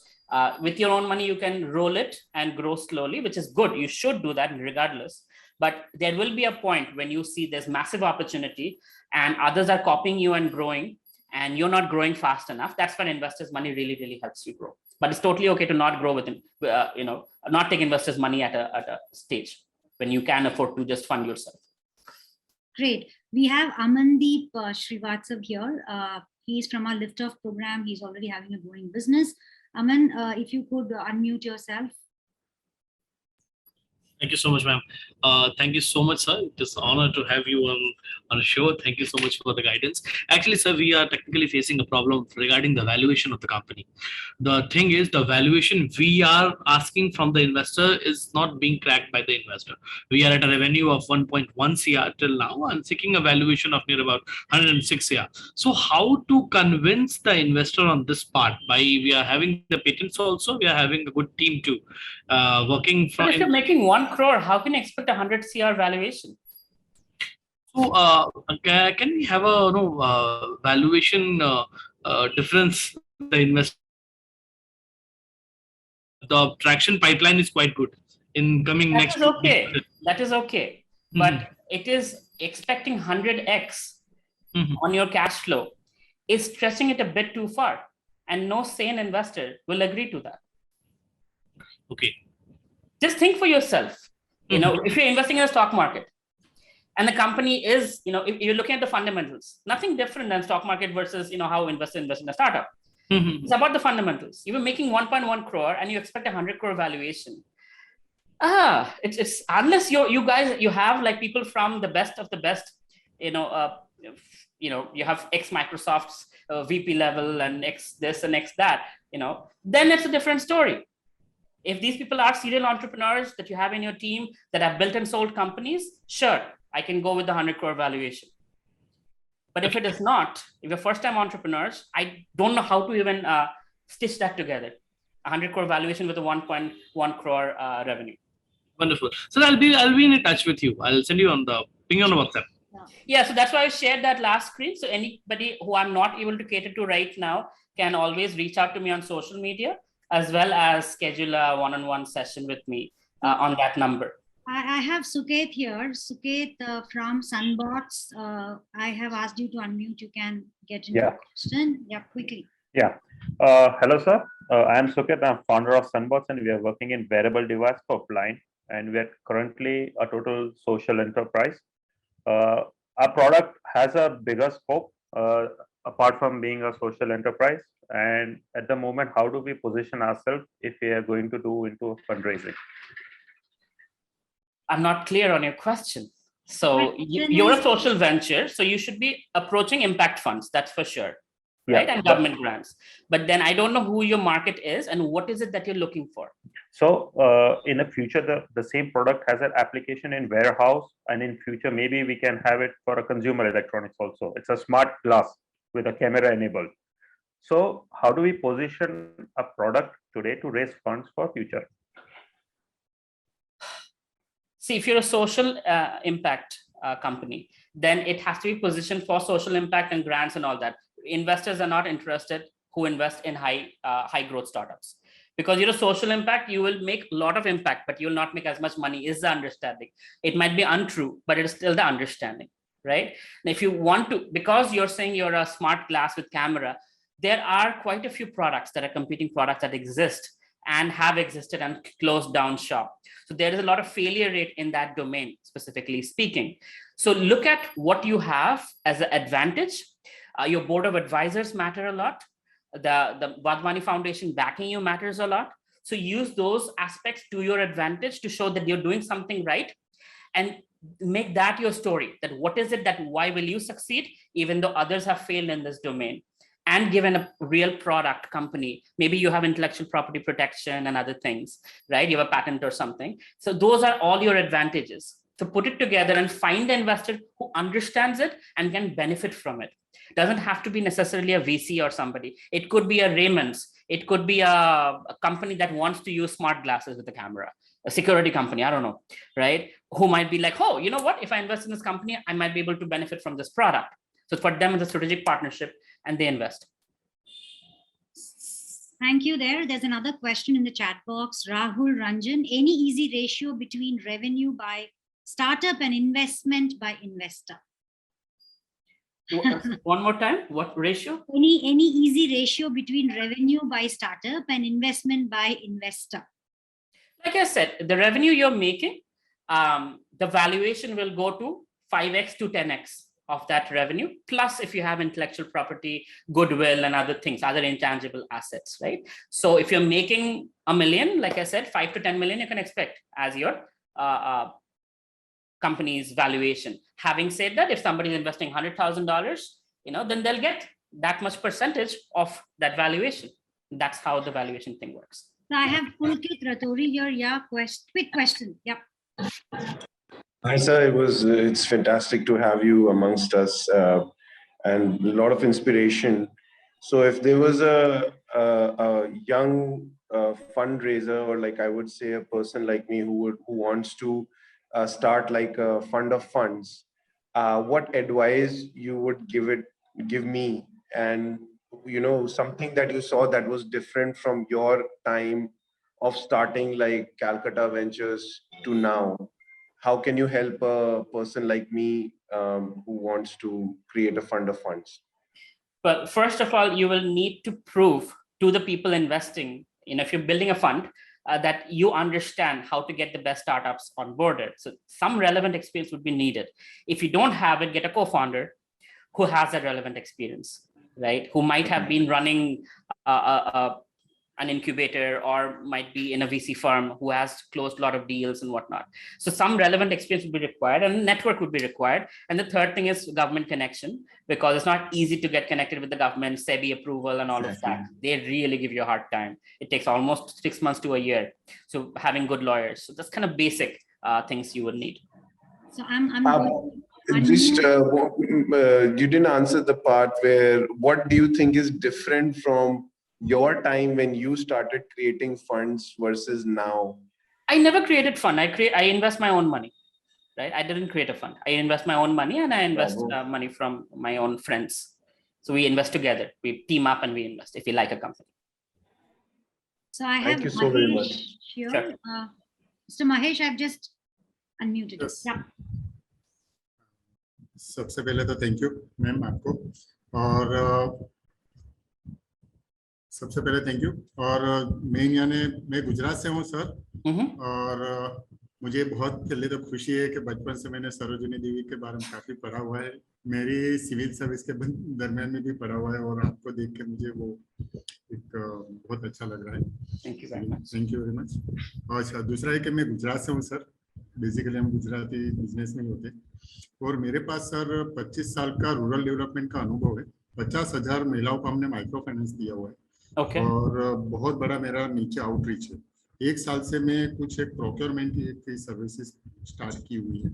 with your own money, you can roll it and grow slowly, which is good. You should do that regardless. But there will be a point when you see there's massive opportunity and others are copying you and growing, and you're not growing fast enough. That's when investors' money really, really helps you grow. But it's totally okay to not grow within, not take investors' money at a stage when you can afford to just fund yourself. Great. We have Amandeep Srivatsav here. He's from our Lift Off program. He's already having a growing business. Aman, if you could unmute yourself. Thank you so much, ma'am. Thank you so much, sir. It is an honor to have you on the show. Thank you so much for the guidance. Actually, sir, we are technically facing a problem regarding the valuation of the company. The thing is, the valuation we are asking from the investor is not being cracked by the investor. We are at a revenue of 1.1 CR till now and seeking a valuation of near about 106 CR. So how to convince the investor on this part? We are having the patents also. We are having a good team too. Working from. But if you're making 1 crore, how can you expect 100 CR valuation? So can we have a valuation difference? The investor, the traction pipeline is quite good in coming that next. Is okay. That is okay, but it is expecting 100x on your cash flow is stretching it a bit too far, and no sane investor will agree to that. Okay. Just think for yourself. If you're investing in a stock market and the company is, if you're looking at the fundamentals, nothing different than stock market versus, how investors invest in a startup. It's about the fundamentals. You were making 1.1 crore and you expect 100 crore valuation. It's unless you have like people from the best of the best, you have ex Microsoft's VP level and ex this and ex that, then it's a different story. If these people are serial entrepreneurs that you have in your team that have built and sold companies, sure, I can go with the 100 crore valuation. But if it is not, if you're first-time entrepreneurs, I don't know how to even stitch that together. 100 crore valuation with a 1.1 crore revenue. Wonderful. So I'll be in touch with you. I'll send you on the ping on WhatsApp. Yeah, so that's why I shared that last screen. So anybody who I'm not able to cater to right now can always reach out to me on social media, as well as schedule a one-on-one session with me on that number. I have Suket here. Suket from Sunbots. I have asked you to unmute. You can get into the question. Yeah, quickly. Yeah. Hello, sir. I am Suket. I'm founder of Sunbots, and we are working in wearable device for blind. And we are currently a total social enterprise. Our product has a bigger scope apart from being a social enterprise. And at the moment, how do we position ourselves if we are going to do into fundraising? I'm not clear on your question. So you're a social venture, so you should be approaching impact funds, that's for sure, right? And government grants. But then I don't know who your market is and what is it that you're looking for. So in the future, the same product has an application in warehouse, and in future, maybe we can have it for a consumer electronics also. It's a smart glass with a camera enabled. So how do we position a product today to raise funds for future? See, if you're a social impact company, then it has to be positioned for social impact and grants and all that. Investors are not interested who invest in high growth startups. Because you're a social impact, you will make a lot of impact, but you will not make as much money, is the understanding. It might be untrue, but it is still the understanding, right? And if you want to, because you're saying you're a smart glass with camera, there are quite a few products that are competing products that exist and have existed and closed down shop. So there is a lot of failure rate in that domain, specifically speaking. So look at what you have as an advantage. Your board of advisors matter a lot. The Vadhvani Foundation backing you matters a lot. So use those aspects to your advantage to show that you're doing something right, and make that your story, that what is it, that why will you succeed even though others have failed in this domain. And given a real product company, maybe you have intellectual property protection and other things, right? You have a patent or something. So those are all your advantages. So put it together and find the investor who understands it and can benefit from it. Doesn't have to be necessarily a VC or somebody. It could be a Raymond's. It could be a company that wants to use smart glasses with a camera, a security company, I don't know, right? Who might be like, oh, you know what? If I invest in this company, I might be able to benefit from this product. So for them, it's a strategic partnership and they invest. Thank you there. There's another question in the chat box. Rahul Ranjan, any easy ratio between revenue by startup and investment by investor? One more time, what ratio? Any easy ratio between revenue by startup and investment by investor? Like I said, the revenue you're making, the valuation will go to 5x to 10x of that revenue. Plus, if you have intellectual property, goodwill, and other things, other intangible assets, right? So if you're making $1 million, like I said, 5 to 10 million, you can expect as your company's valuation. Having said that, if somebody is investing $100,000, then they'll get that much percentage of that valuation. That's how the valuation thing works. So I have Pulkit Ratori here. Yeah, quick question. Yep. Hi, sir. It's fantastic to have you amongst us and a lot of inspiration. So if there was a young fundraiser, or like I would say a person like me who wants to start like a fund of funds, what advice you would give me, and something that you saw that was different from your time of starting like Calcutta Ventures to now? How can you help a person like me who wants to create a fund of funds? Well, first of all, you will need to prove to the people investing, if you're building a fund, that you understand how to get the best startups onboarded. So some relevant experience would be needed. If you don't have it, get a co-founder who has that relevant experience, right? Who might have been running an incubator, or might be in a VC firm who has closed a lot of deals and whatnot. So some relevant experience would be required, and network would be required. And the third thing is government connection, because it's not easy to get connected with the government, SEBI approval and all of that. They really give you a hard time. It takes almost 6 months to a year. So having good lawyers. So that's kind of basic things you would need. So I'm just you didn't answer the part where, what do you think is different from your time when you started creating funds versus now? I never created fund. I invest my own money, right? I didn't create a fund. I invest my own money, and I invest money from my own friends. So we invest together. We team up and we invest if we like a company. So I have Thank you so very much. Here. Sure. Mr. Mahesh, I've just unmuted. Yes. Yeah. सबसे पहले तो thank you ma'am आपको, और सबसे पहले thank you. और मैं गुजरात से हूँ सर, और मुझे बहुत पहले तो खुशी है कि बचपन से मैंने सरोजिनी देवी के बारे में काफी पढ़ा हुआ है, मेरी सिविल सर्विस के दरमियान में भी पढ़ा हुआ है, और आपको देख के मुझे वो एक बहुत अच्छा लग रहा है। Thank you very much. अच्छा, दूसरा है कि मैं गुजरात से हूँ सर, बेसिकली हम गुजराती बिजनेस में ही होते, और मेरे पास सर 25 साल का रूरल डेवलपमेंट का अनुभव है। 50,000 महिलाओं को हमने माइक्रो फाइनेंस दिया हुआ है। और बहुत बड़ा मेरा नीचे आउटरीच है। 1 साल से मैं कुछ एक प्रोक्योरमेंट की सर्विसेज स्टार्ट की हुई है,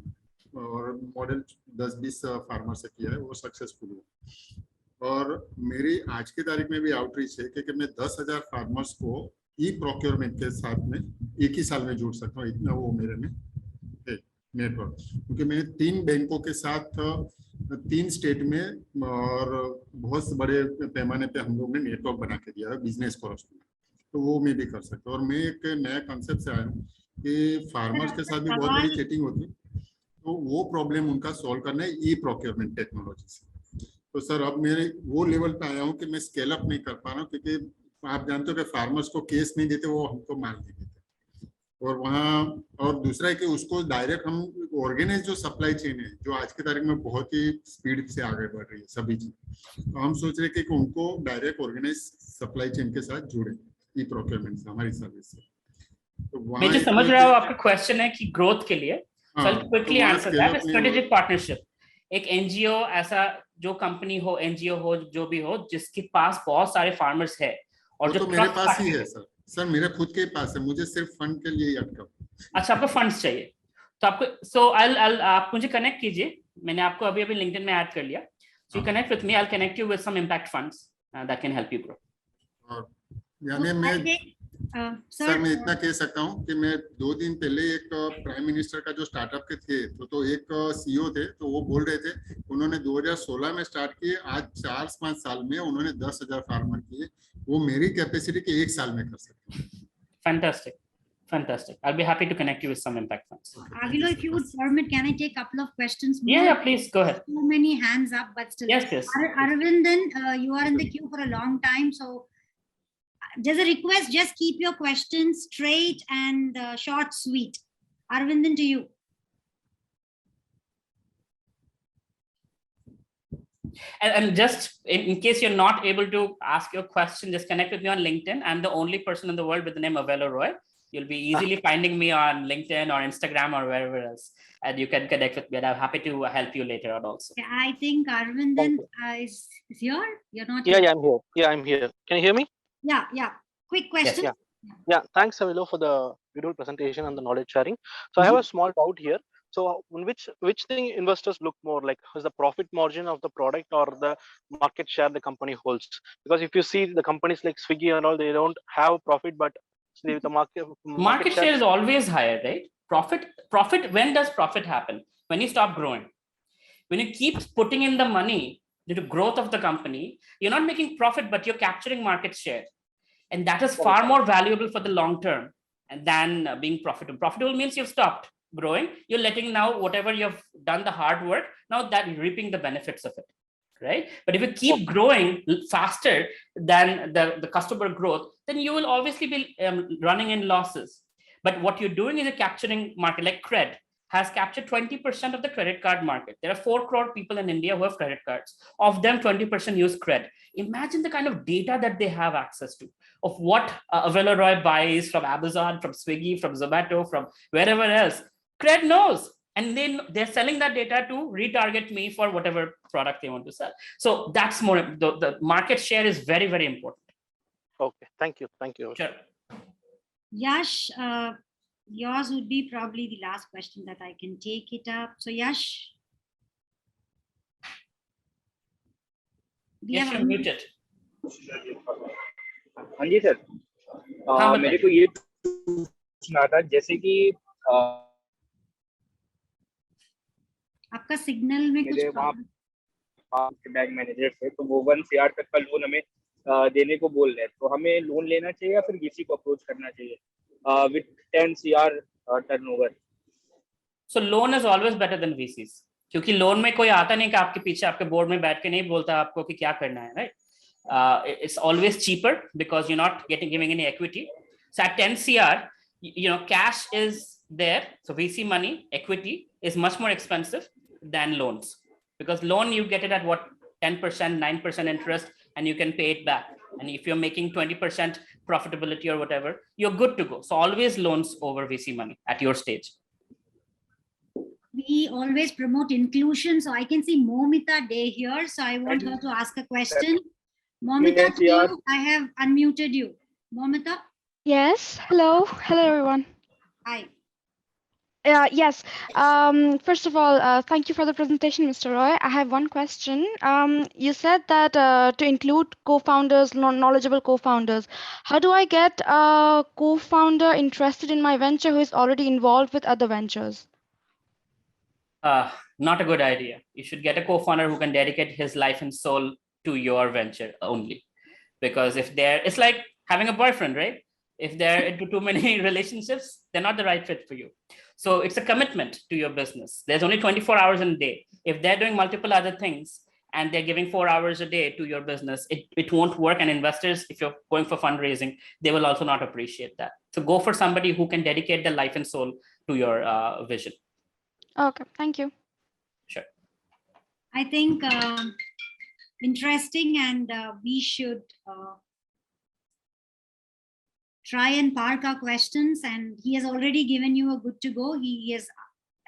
और मॉडल 10-20 फार्मर से किया है, वो सक्सेसफुल हुआ। और मेरी आज की तारीख में भी आउटरीच है कि मैं 10,000 फार्मर्स को ई प्रोक्योरमेंट के साथ में एक ही साल में जोड़ सकता हूँ, इतना वो मेरे में है नेटवर्क। क्योंकि मैंने 3 बैंकों के साथ 3 स्टेट में और बहुत बड़े पैमाने पे हम लोग ने नेटवर्क बना के दिया है बिजनेस कॉरस्पोंडेंट, तो वो मैं भी कर सकता हूँ। और मैं एक नया कॉन्सेप्ट से आया हूँ कि फार्मर्स के साथ भी बहुत बड़ी चीटिंग होती है, तो वो प्रॉब्लम उनका सॉल्व करना है ई प्रोक्योरमेंट टेक्नोलॉजी से। तो सर अब मेरे वो लेवल पे आया हूँ कि मैं स्केल अप नहीं कर पा रहा हूँ, क्योंकि आप जानते हो कि फार्मर्स को केस नहीं देते, वो हमको माल नहीं देते। और वहाँ, और दूसरा है कि उसको डायरेक्ट हम ऑर्गेनाइज जो सप्लाई चेन है, जो आज की तारीख में बहुत ही स्पीड से आगे बढ़ रही है सभी चीज, तो हम सोच रहे हैं कि उनको डायरेक्ट ऑर्गेनाइज सप्लाई चेन के साथ जुड़े ई प्रोक्योरमेंट से, हमारी सर्विस से। तो वहाँ मैं जो एक समझ तो रहा हूँ आपका क्वेश्चन है कि ग्रोथ के लिए, हाँ, so I'll quickly तो वहाँ answer scale that. up नहीं Strategic हुआ। partnership, एक एनजीओ ऐसा जो कंपनी हो, एनजीओ हो, जो भी हो, जिसके पास बहुत सारे फार्मर्स है और वो जो तो मेरे trust पास ही factor- है सर। सर मेरे खुद के पास है, मुझे सिर्फ फंड के लिए ही अटका। अच्छा, आपको फंड्स चाहिए तो आपको सो आप मुझे कनेक्ट कीजिए, मैंने आपको अभी अभी लिंक्डइन में ऐड कर लिया, so you connect with me, I will connect you with some impact funds that can help you grow. और यानी मैं सर मैं इतना कह सकता हूँ कि मैं 2 दिन पहले एक प्राइम मिनिस्टर का जो स्टार्टअप के थे तो एक सीईओ थे, तो वो बोल रहे थे उन्होंने 2016 में स्टार्ट किए, आज 4-5 साल में उन्होंने 10,000 फार्मर किए। वो मेरी कैपेसिटी के 1 साल में कर सकते हैं। Fantastic. Fantastic. I'll be happy to connect you with some impact funds. Agilo, if you would permit, can I take a couple of questions more? Yeah, please go ahead. So many hands up, but still. Yes, yes. Arvindan, you are in the queue for a long time, so there's a request, just keep your questions straight and short, sweet. Arvindan, to you. And just in case you're not able to ask your question, just connect with me on LinkedIn. I'm the only person in the world with the name Avello Roy. You'll be easily finding me on LinkedIn or Instagram or wherever else, and you can connect with me, and I'm happy to help you later on also. Yeah, I think Arvindan is here. You're not Yeah, here. yeah, I'm here. Yeah, I'm here. Can you hear me? Yeah, yeah. Quick question. Yes, yeah. Thanks, Avello, for the beautiful presentation and the knowledge sharing. So I have a small doubt here. So on which thing investors look more, like is the profit margin of the product or the market share the company holds? Because if you see the companies like Swiggy and all, they don't have profit, but the market share is always higher, right? Profit. When does profit happen? When you stop growing. When you keep putting in the money into growth of the company, you're not making profit, but you're capturing market share. And that is far more valuable for the long term than being profitable. Profitable means you've stopped growing. You're letting now whatever you've done the hard work, now that you're reaping the benefits of it, right? But if you keep growing faster than the customer growth, then you will obviously be running in losses. But what you're doing is you're capturing market, like Cred has captured 20% of the credit card market. There are 4 crore people in India who have credit cards. Of them, 20% use Cred. Imagine the kind of data that they have access to of what Avello Roy buys from Amazon, from Swiggy, from Zomato, from wherever else. Cred knows, and they're selling that data to retarget me for whatever product they want to sell. So that's more, the market share is very, very important. Okay, thank you. Sure. Yash, yours would be probably the last question that I can take it up. So Yash. Yes, you're muted. हाँ जी sir, मेरे को ये पूछना था, जैसे कि आपका signal में कुछ बैंक मैनेजर से, तो वो 1 CR तक का लोन हमें देने को बोल रहे हैं, तो हमें लोन लेना चाहिए या फिर वीसी को अप्रोच करना चाहिए with 10 CR turnover? So loan is always better than VCs, क्योंकि लोन में कोई आता नहीं कि आपके पीछे आपके बोर्ड में बैठ के नहीं बोलता आपको कि क्या करना है, right? It's always cheaper because you're not giving any equity. So at 10 CR, cash is there. So VC money, equity is much more expensive than loans, because loan you get it at what, 10%, 9% interest, and you can pay it back. And if you're making 20% profitability or whatever, you're good to go. So always loans over VC money at your stage. We always promote inclusion. So I can see Momita Day here. So I want her to ask a question. Momita, I have unmuted you. Momita? Yes. Hello. Hello, everyone. Hi. Yes. First of all, thank you for the presentation, Mr. Roy. I have one question. You said that to include co-founders, knowledgeable co-founders. How do I get a co-founder interested in my venture who is already involved with other ventures? Not a good idea. You should get a co-founder who can dedicate his life and soul to your venture only. Because if it's like having a boyfriend, right? If they're into too many relationships, they're not the right fit for you. So it's a commitment to your business. There's only 24 hours in a day. If they're doing multiple other things and they're giving 4 hours a day to your business, it won't work. And investors, if you're going for fundraising, they will also not appreciate that. So go for somebody who can dedicate their life and soul to your vision. Okay, thank you. Sure. I think interesting, and we should try and park our questions, and he has already given you a good to go. He has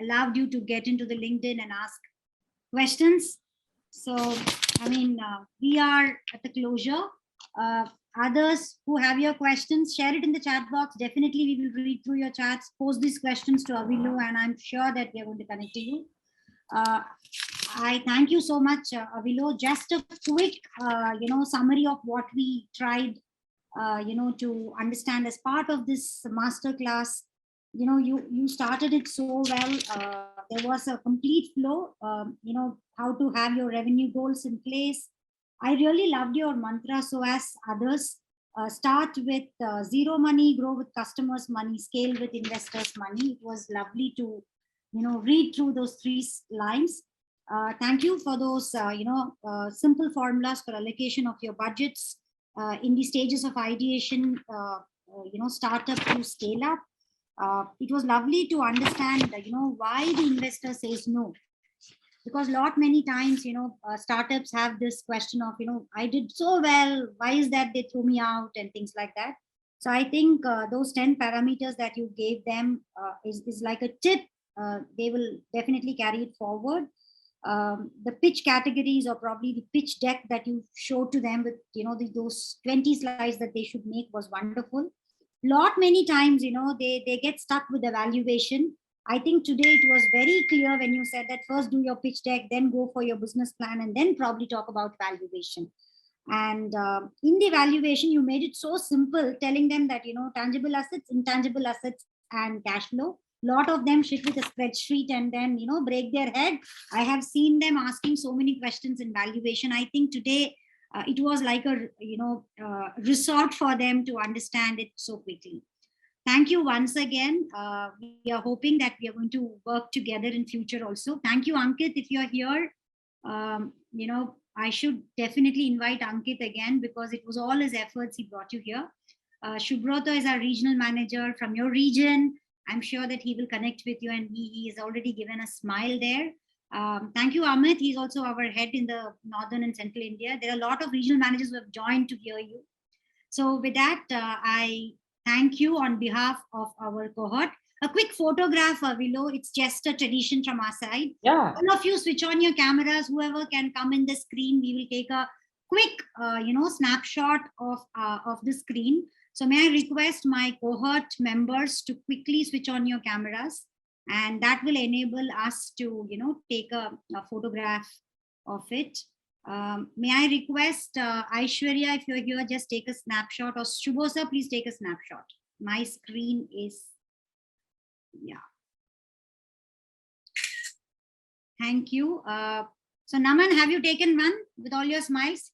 allowed you to get into the LinkedIn and ask questions. So, I mean, we are at the closure. Others who have your questions, share it in the chat box. Definitely, we will read through your chats, post these questions to Avilo, and I'm sure that we are going to connect to you. I thank you so much, Avilo. Just a quick, summary of what we tried, to understand as part of this masterclass. You started it so well. There was a complete flow, how to have your revenue goals in place. I really loved your mantra. So as others, start with zero money, grow with customers' money, scale with investors' money. It was lovely to, read through those 3 lines. Thank you for those, simple formulas for allocation of your budgets in the stages of ideation, startup to scale up. It was lovely to understand, why the investor says no. Because many times, startups have this question of, I did so well, why is that they threw me out and things like that. So I think those 10 parameters that you gave them is like a tip. They will definitely carry it forward. The pitch categories, or probably the pitch deck that you showed to them with, those 20 slides that they should make, was wonderful. Many times, they get stuck with the valuation. I think today it was very clear when you said that first do your pitch deck, then go for your business plan, and then probably talk about valuation. And in the valuation, you made it so simple, telling them that, tangible assets, intangible assets, and cash flow. Lot of them sit with a spreadsheet and then, break their head. I have seen them asking so many questions in valuation. I think today it was like a, resort for them to understand it so quickly. Thank you once again. We are hoping that we are going to work together in future also. Thank you, Ankit. If you're here, I should definitely invite Ankit again, because it was all his efforts he brought you here. Shubhrata is our regional manager from your region. I'm sure that he will connect with you, and he has already given a smile there. Thank you, Amit. He's also our head in the Northern and Central India. There are a lot of regional managers who have joined to hear you. So with that, I thank you on behalf of our cohort. A quick photograph, Avilo. It's just a tradition from our side. Yeah. All of you switch on your cameras. Whoever can come in the screen, we will take a quick, snapshot of the screen. So may I request my cohort members to quickly switch on your cameras, and that will enable us to, take a photograph of it. May I request Aishwarya, if you're here, just take a snapshot, or Shubhosa, please take a snapshot. My screen is, yeah. Thank you. So Naman, have you taken one with all your smiles?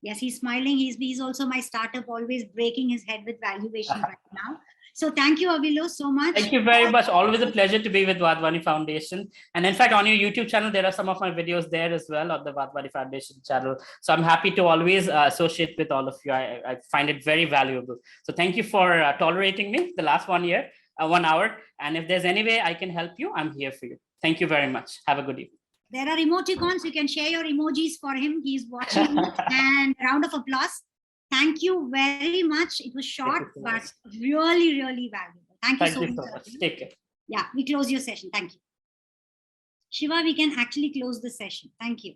Yes, he's smiling. He's also my startup, always breaking his head with valuation right now. So thank you, Avilo, so much. Thank you very much. Always a pleasure to be with Vadhvani Foundation. And in fact, on your YouTube channel, there are some of my videos there as well on the Vadhvani Foundation channel. So I'm happy to always associate with all of you. I find it very valuable. So thank you for tolerating me the last 1 year, 1 hour. And if there's any way I can help you, I'm here for you. Thank you very much. Have a good evening. There are emoticons. You can share your emojis for him. He's watching. And round of applause. Thank you very much. It was short, but really, really valuable. Thank you so much. Take care. Yeah, we close your session. Thank you. Shiva, we can actually close the session. Thank you.